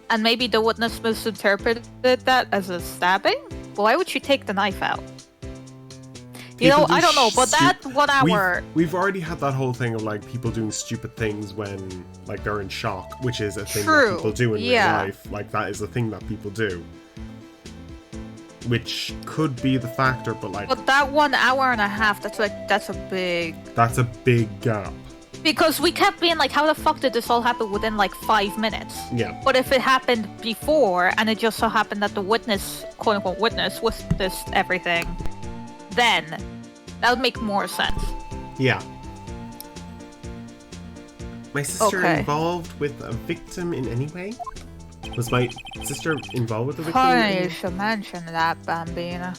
and maybe the witness misinterpreted that as a stabbing? Why would she take the knife out? You know, I don't know, but that 1 hour... We've already had that whole thing of, like, people doing stupid things when, like, they're in shock, which is a thing that people do in real life. Like, that is a thing that people do. Which could be the factor, but, like... But that 1 hour and a half, that's a big... That's a big gap. Because we kept being like, how the fuck did this all happen within, like, 5 minutes? Yeah. But if it happened before, and it just so happened that the witness, quote-unquote witness, witnessed everything... then that would make more sense. Yeah. My sister involved with a victim in any way? Was my sister involved with a victim? Funny you should mention that, Bambina.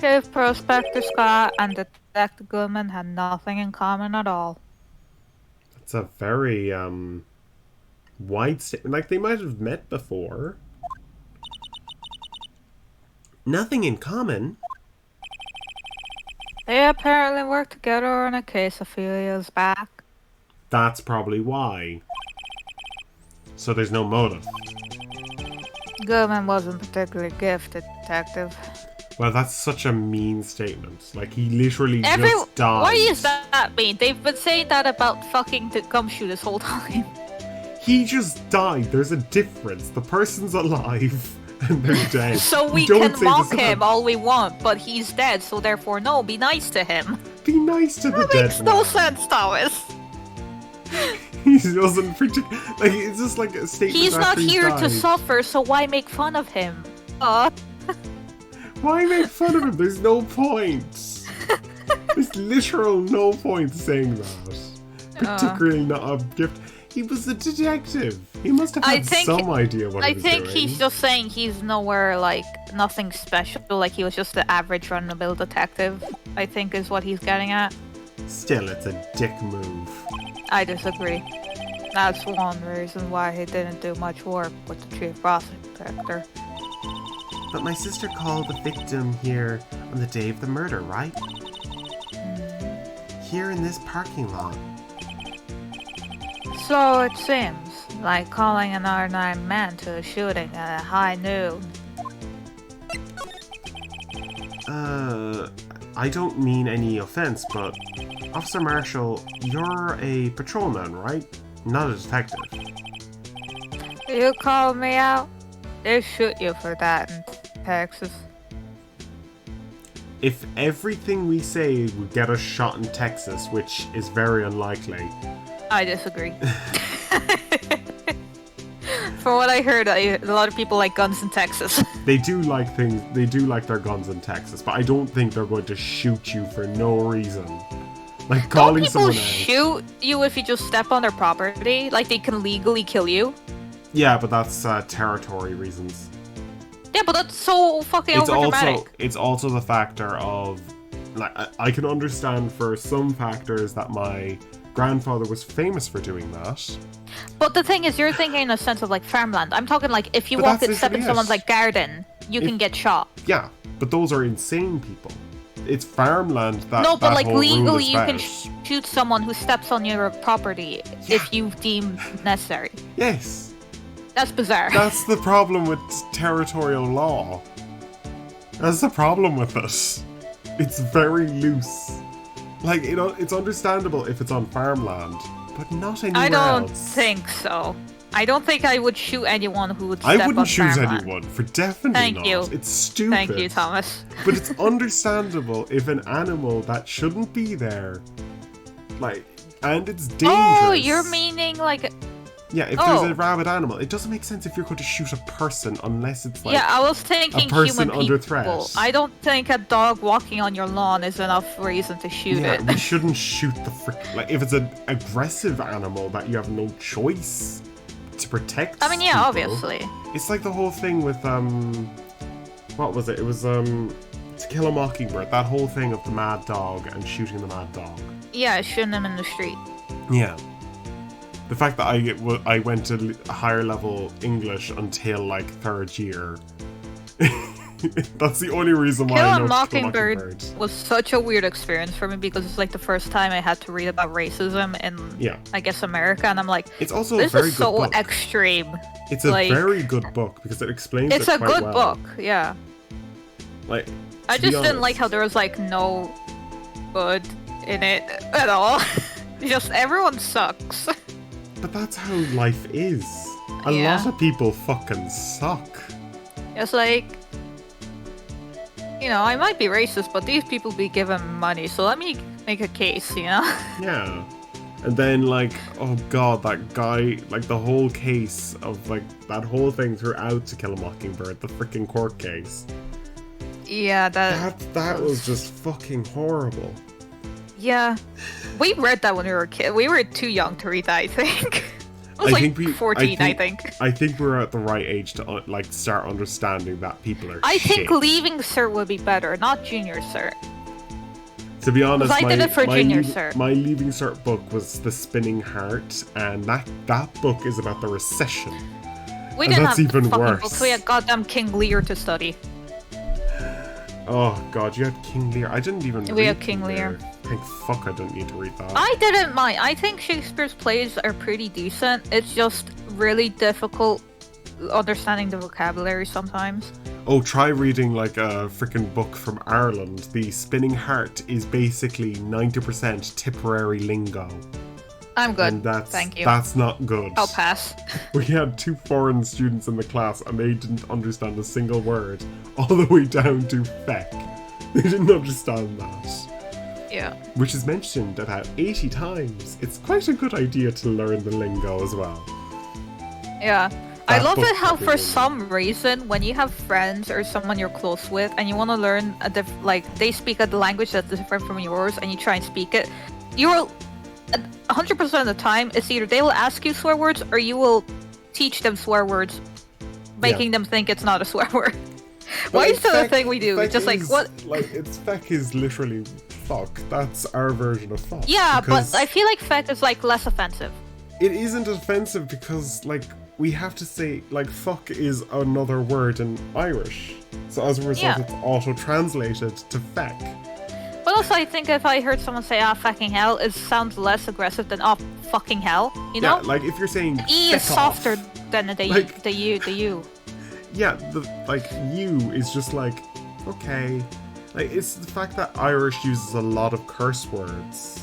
Chief Prospector Scott and Detective Goodman had nothing in common at all. It's a very wide statement. Like, they might have met before. Nothing in common. They apparently worked together on a case a few years back. That's probably why. So there's no motive. Goodman wasn't particularly gifted, detective. Well, that's such a mean statement. Like, he literally just died. What does that mean? They've been saying that about fucking the Gumshoe this whole time. He just died. There's a difference. The person's alive. And they're dead. So we can mock him all we want, but he's dead, so therefore no, be nice to him. Be nice to the dead man. That makes no sense, Thomas. He doesn't particularly... Like, it's just like a statement. He's not here to suffer, so why make fun of him? Why make fun of him? There's no point. There's literal no point saying that. Particularly not a gift. He was a detective. He must have had some idea what he was doing. I think he's just saying he's nowhere, like, nothing special. Like, he was just the average run-of-the-mill detective, I think is what he's getting at. Still, it's a dick move. I disagree. That's one reason why he didn't do much work with the chief prosecutor. But my sister called the victim here on the day of the murder, right? Here in this parking lot. So it seems, like calling an unarmed man to a shooting at high noon. I don't mean any offense, but Officer Marshall, you're a patrolman, right? Not a detective. You called me out? They'll shoot you for that in Texas. If everything we say would get us shot in Texas, which is very unlikely... I disagree. From what I heard, a lot of people like guns in Texas. They do like things. They do like their guns in Texas, but I don't think they're going to shoot you for no reason. Like calling someone out. Don't people shoot you if you just step on their property? Like they can legally kill you? Yeah, but that's territory reasons. Yeah, but that's so fucking overdramatic. It's also the factor of, like, I can understand for some factors that my grandfather was famous for doing that. But the thing is, you're thinking in a sense of like farmland. I'm talking like if you walk and step in someone's like garden, you can get shot. Yeah, but those are insane people. It's farmland that. No, but like legally, you can shoot someone who steps on your property if you deem necessary. Yes. That's bizarre. That's the problem with territorial law. That's the problem with it. It's very loose. Like, you know, it's understandable if it's on farmland, but not anywhere else. I don't think so. I don't think I would shoot anyone who would step on farmland. I wouldn't shoot anyone, for definitely not. Thank you. It's stupid. Thank you, Thomas. But it's understandable if an animal that shouldn't be there, like, and it's dangerous. Oh, you're meaning like... Yeah, if there's a rabid animal, it doesn't make sense if you're going to shoot a person unless it's like I was thinking a person human under people. threat. I don't think a dog walking on your lawn is enough reason to shoot it. We shouldn't shoot the like if it's an aggressive animal that you have no choice to protect. I mean, yeah, people. Obviously. It's like the whole thing with what was it? It was To Kill a Mockingbird. That whole thing of the mad dog and shooting the mad dog. Yeah, shooting him in the street. Yeah. The fact that I went to higher level English until like third year That's the only reason why Kill I a know Mockingbird was such a weird experience for me because it's like the first time I had to read about racism in, I guess, America, and I'm like, it's also this a very is good so book. Extreme. It's a very good book because it explains it's it a quite good well. book, yeah. Like, I just didn't like how there was like no good in it at all. Just everyone sucks. But that's how life is. A lot of people fucking suck. It's like, you know, I might be racist, but these people be given money, so let me make a case, you know? Yeah. And then, like, oh god, that guy, like, the whole case of, like, that whole thing throughout To Kill a Mockingbird, the freaking court case. Yeah, that was just fucking horrible. Yeah. We read that when we were a kid. We were too young to read that, I think. I was like 14, I think. I think we're at the right age to, like, start understanding that people are I shit. think leaving cert would be better, not junior cert. To be honest, I did it for junior cert. My leaving cert book was The Spinning Heart, and that book is about the recession. We didn't that's have even fucking worse. books. We had goddamn King Lear to study. Oh god, you had King Lear. I didn't even read had King Lear. Thank fuck I don't need to read that. I didn't mind. I think Shakespeare's plays are pretty decent. It's just really difficult understanding the vocabulary sometimes. Oh, try reading like a freaking book from Ireland. The Spinning Heart is basically 90% Tipperary lingo. I'm good. And Thank you. That's not good. I'll pass. We had 2 foreign students in the class and they didn't understand a single word, all the way down to feck. They didn't understand that. Yeah. Which is mentioned about 80 times. It's quite a good idea to learn the lingo as well. Yeah. I love it how for some reason when you have friends or someone you're close with and you want to learn like they speak a language that's different from yours and you try and speak it, you will 100% of the time it's either they will ask you swear words or you will teach them swear words, making them think it's not a swear word. Why is that a thing we do? It's just like what? Like it's feck is literally fuck. That's our version of fuck. Yeah, but I feel like feck is like less offensive. It isn't offensive because like we have to say like fuck is another word in Irish, so as a result it's auto-translated to feck. But also I think if I heard someone say fucking hell, it sounds less aggressive than fucking hell, you know? Yeah, like if you're saying E is softer than the U. Yeah, like you is just like okay. Like it's the fact that Irish uses a lot of curse words.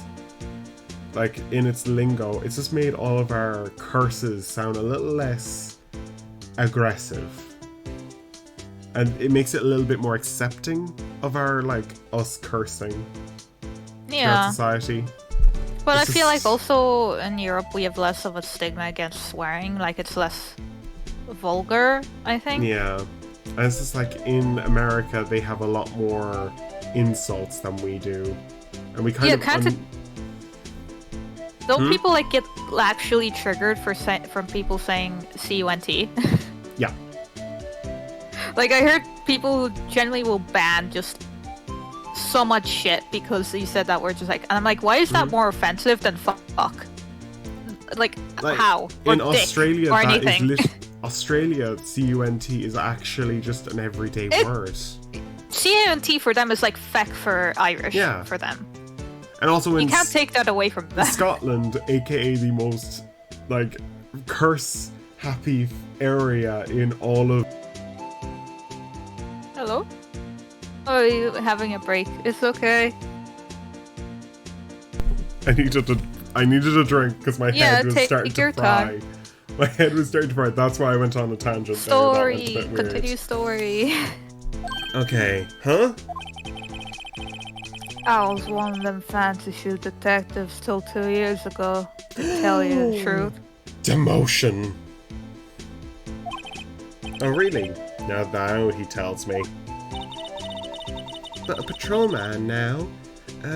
Like in its lingo, it's just made all of our curses sound a little less aggressive. And it makes it a little bit more accepting of our, like, us cursing throughout society. But I feel like also in Europe we have less of a stigma against swearing, like it's less vulgar, I think. Yeah. And it's just like in America they have a lot more insults than we do. And we kind of... Don't people like get actually triggered from people saying C-U-N-T? Yeah. Like I heard people who generally will ban just so much shit because you said that word. Just like, and I'm like, why is that more offensive than fuck? Like how? Or in dick, Australia, or anything. Australia, C-U-N-T is actually just an everyday word. C-U-N-T for them is like feck for Irish for them. And also you can't take that away from them. Scotland, aka the most like curse happy area in all of. Hello? Oh, you having a break? It's okay. I needed a drink because my head was starting to fry. Time. My head was starting to fry. That's why I went on a tangent. Story. Continue story. Okay. Huh? I was one of them fancy shoot detectives till 2 years ago, to tell you the truth. Demotion. Oh, really? Now he tells me. But a patrolman now.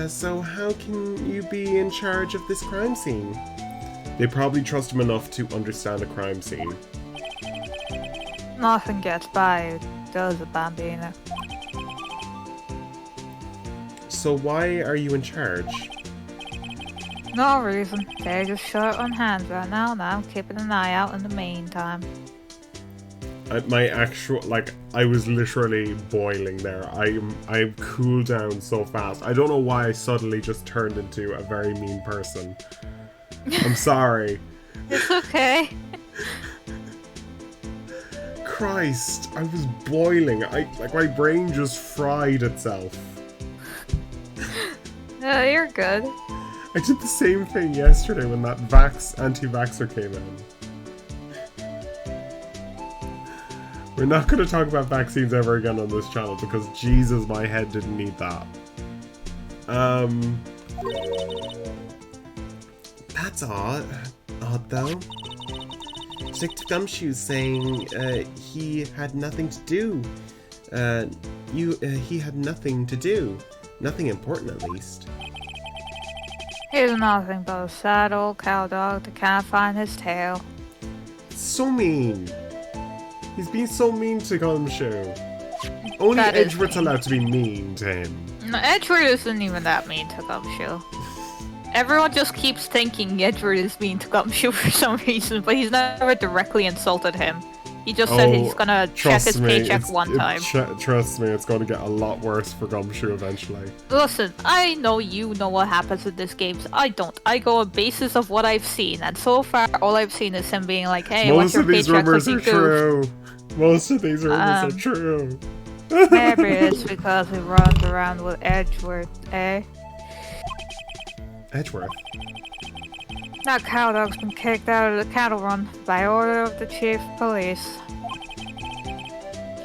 So how can you be in charge of this crime scene? They probably trust him enough to understand a crime scene. Nothing gets by you, does it, Bambino? So why are you in charge? No reason. They're just short on hands right now, and I'm keeping an eye out in the meantime. My actual, like, I was literally boiling there. I cooled down so fast. I don't know why I suddenly just turned into a very mean person. I'm sorry. It's okay. Christ, I was boiling. Like, my brain just fried itself. No, you're good. I did the same thing yesterday when that anti-vaxxer came in. We're not going to talk about vaccines ever again on this channel because Jesus, my head didn't need that. That's odd. Odd though. Detective Gumshoe's saying he had nothing to do. He had nothing to do. Nothing important, at least. He's nothing but a sad old cowdog that can't find his tail. So mean. He's being so mean to Gumshoe. Only That is Edgeworth's allowed to be mean to him. No, Edgeworth isn't even that mean to Gumshoe. Everyone just keeps thinking Edgeworth is mean to Gumshoe for some reason, but he's never directly insulted him. He just said he's gonna check his paycheck one time. Trust me, it's gonna get a lot worse for Gumshoe eventually. Listen, I know you know what happens in this game. I don't. I go on basis of what I've seen, and so far all I've seen is him being like, "Hey, what's your paycheck?" Most of these rumors are true. Most of these rumors are true. Maybe it's because he runs around with Edgeworth, eh? Edgeworth? That cowdog's been kicked out of the cattle run by order of the chief of police.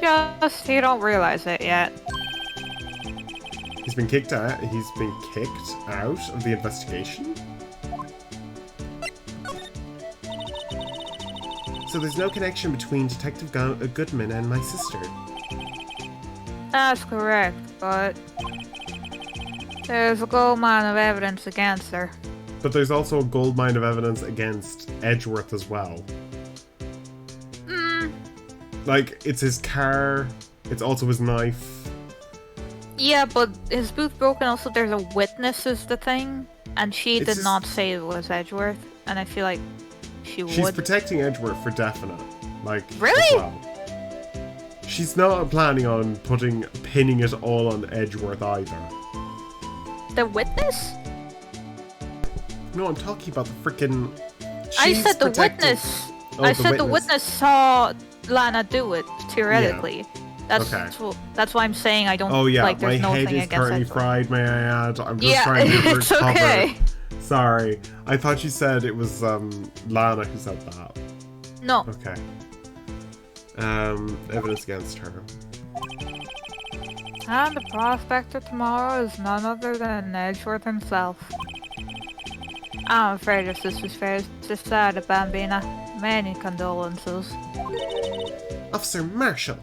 Just you don't realize it yet. He's been kicked out. He's been kicked out of the investigation. So there's no connection between Detective Goodman and my sister. That's correct, but there's a gold mine of evidence against her. But there's also a gold mine of evidence against Edgeworth as well. Like, it's his car, it's also his knife. Yeah, but his booth broken, also there's a witness is the thing, and she did not say it was Edgeworth, and I feel like she would. She's protecting Edgeworth for definite. Like, really? As well. She's not planning on pinning it all on Edgeworth either. The witness? No, I'm talking about the freaking. I said the witness. Oh, I said the witness saw Lana do it, theoretically. Yeah. That's why I'm saying I don't like there's my no head thing is against currently Edgeworth. fried, may I add? I'm just trying to it's recover. okay. Sorry. I thought you said it was Lana who said that. No. Okay. Evidence against her. And the prospector tomorrow is none other than Edgeworth himself. I'm afraid your sister's fate is decided, Bambina. Many condolences. Officer Marshall.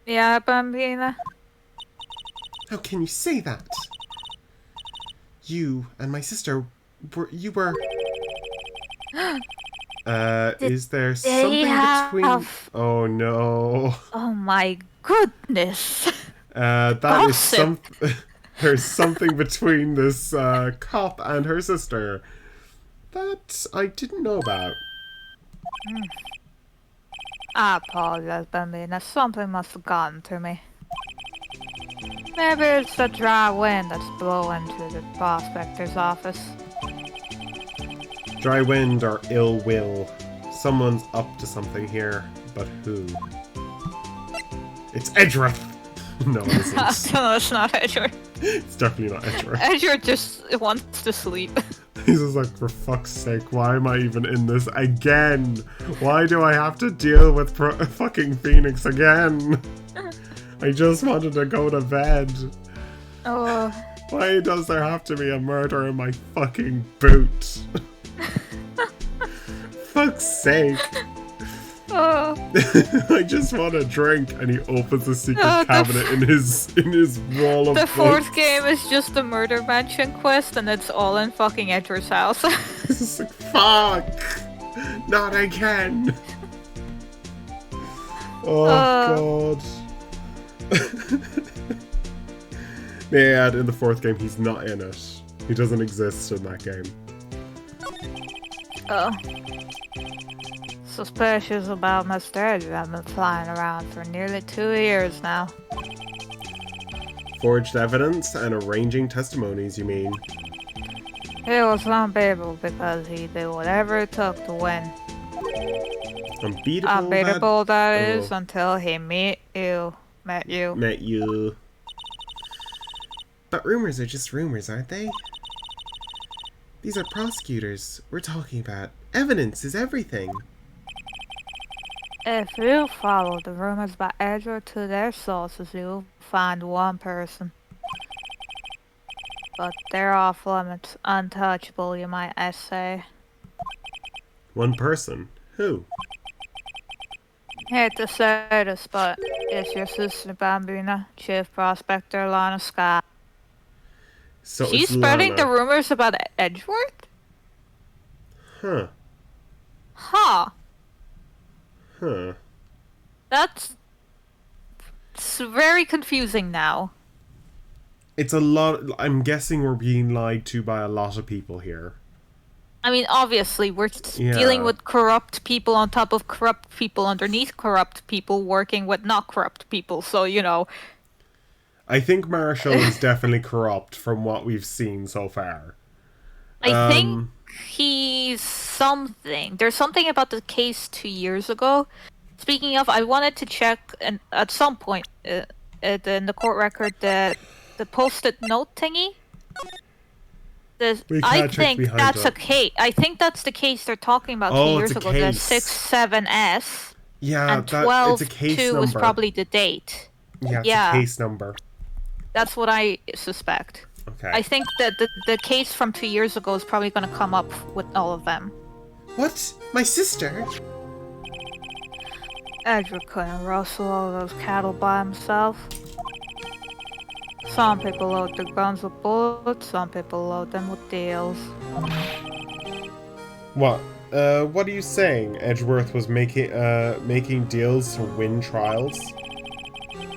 Yeah, Bambina? How can you say that? You and my sister were... is there something between... Oh no. Oh my goodness. That is something... There's something between this cop and her sister that I didn't know about. I apologize, Bambina. Something must have gotten to me. Maybe it's the dry wind that's blowing to the prospector's office. Dry wind or ill will. Someone's up to something here, but who? It's Edgeworth! No, it isn't. No, it's not Edgeworth. It's definitely not Edgeworth. Edgeworth just wants to sleep. He's just like, for fuck's sake, why am I even in this again? Why do I have to deal with fucking Pheonix again? I just wanted to go to bed. Oh. Why does there have to be a murder in my fucking boot? Fuck's sake. Oh. I just want a drink, and he opens the secret cabinet in his wall of The books. fourth game is just the murder mansion quest, and it's all in fucking Edgeworth's house. It's just like, fuck! Not again! Oh god. May I add, in the fourth game, he's not in it. He doesn't exist in that game. Oh. suspicious about Mr. Edward. I've been flying around for nearly 2 years now. Forged evidence and arranging testimonies, you mean? He was unbeatable because he did whatever it took to win. Unbeatable, Unbeatable, that is, until he met you. Met you. But rumors are just rumors, aren't they? These are prosecutors we're talking about. Evidence is everything. If you follow the rumors about Edward to their sources, you'll find one person. But they're off limits, untouchable, you might say. One person? Who? Hate to say this, but it's your sister Bambina, Chief Prospector Lana Scott. So She's it's spreading Lana. the rumors about Edgeworth? Huh. Huh. Huh. That's... It's very confusing now. It's a lot. I'm guessing we're being lied to by a lot of people here. I mean, obviously, we're dealing with corrupt people on top of corrupt people underneath corrupt people working with not corrupt people, so, you know. I think Marshall is definitely corrupt from what we've seen so far. I think he's something. There's something about the case 2 years ago. Speaking of, I wanted to check and at some point in the court record the post-it note thingy. I think that's a case. I think that's the case they're talking about 2 years ago. The 67S. Yeah, and 12 it's a case 2 number. was probably the date. Yeah, it's a case number. That's what I suspect. Okay. I think that the case from 2 years ago is probably going to come up with all of them. What? My sister? Edward couldn't rustle all those cattle by himself. Some people load their guns with bullets, some people load them with deals. What? What are you saying? Edgeworth was making deals to win trials?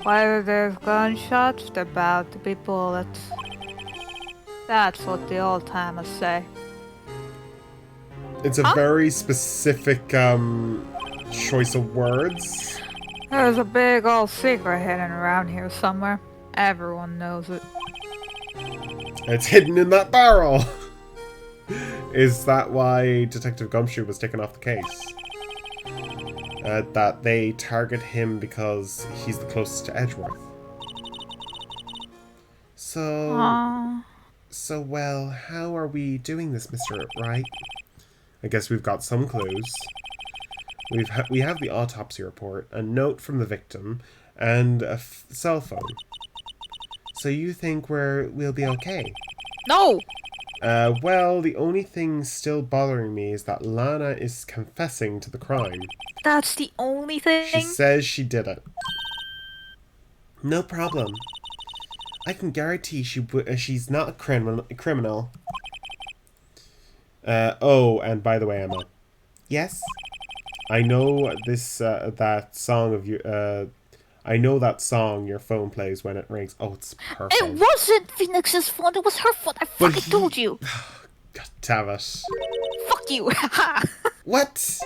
Whether there's gunshots, there's bound to be bullets. That's what the old timers say. It's a very specific choice of words. There's a big old secret hidden around here somewhere. Everyone knows it. It's hidden in that barrel! Is that why Detective Gumshoe was taken off the case? That they target him because he's the closest to Edgeworth. So, well, how are we doing this, Mr. Wright? I guess we've got some clues. We have the autopsy report, a note from the victim, and a cell phone. So you think we'll be okay? No! Well, the only thing still bothering me is that Lana is confessing to the crime. That's the only thing? She says she did it. No problem. I can guarantee she's not a criminal. Oh, and by the way, Emma. Yes? I know that song of your, I know that song your phone plays when it rings. Oh, it's perfect. It wasn't Phoenix's phone, it was her phone. I fucking told you. God damn it. Fuck you. What?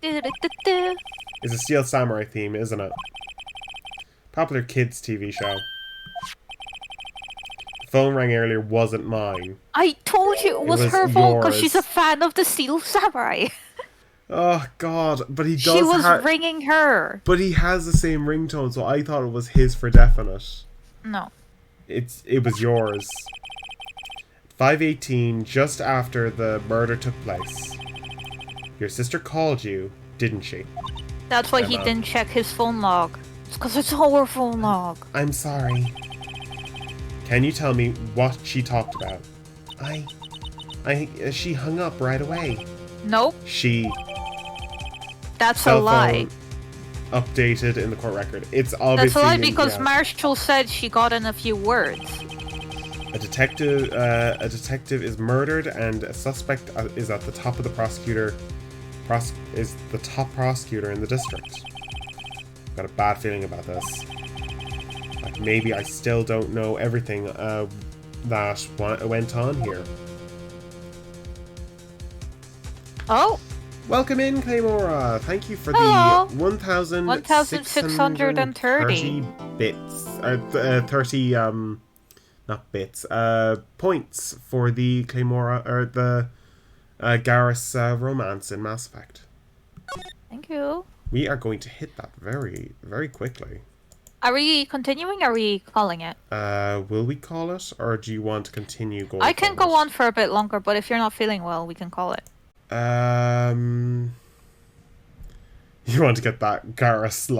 It's a Steel Samurai theme, isn't it? Popular kids TV show. The phone rang earlier wasn't mine. I told you it was her phone because she's a fan of the Steel Samurai. Oh god, but he does. She was ringing her. But he has the same ringtone, so I thought it was his for definite. No. It was yours. 5:18, just after the murder took place. Your sister called you, didn't she? That's why he didn't check his phone log. It's because it's our phone log. I'm sorry. Can you tell me what she talked about? She hung up right away. Nope. That's a lie. Updated in the court record. It's obviously... That's a lie because Marshall said she got in a few words. A detective is murdered and a suspect is at the top of the prosecutor... is the top prosecutor in the district. I've got a bad feeling about this. Like maybe I still don't know everything that went on here. Oh, Welcome in, Claymora. Thank you for Hello. the 1,630 bits. 30 not bits. Points for the Claymora or the Garrus romance in Mass Effect. Thank you. We are going to hit that very, very quickly. Are we continuing? Or are we calling it? Will we call it, or do you want to continue going? I can go on for a bit longer, but if you're not feeling well, we can call it. You want to get that Garrus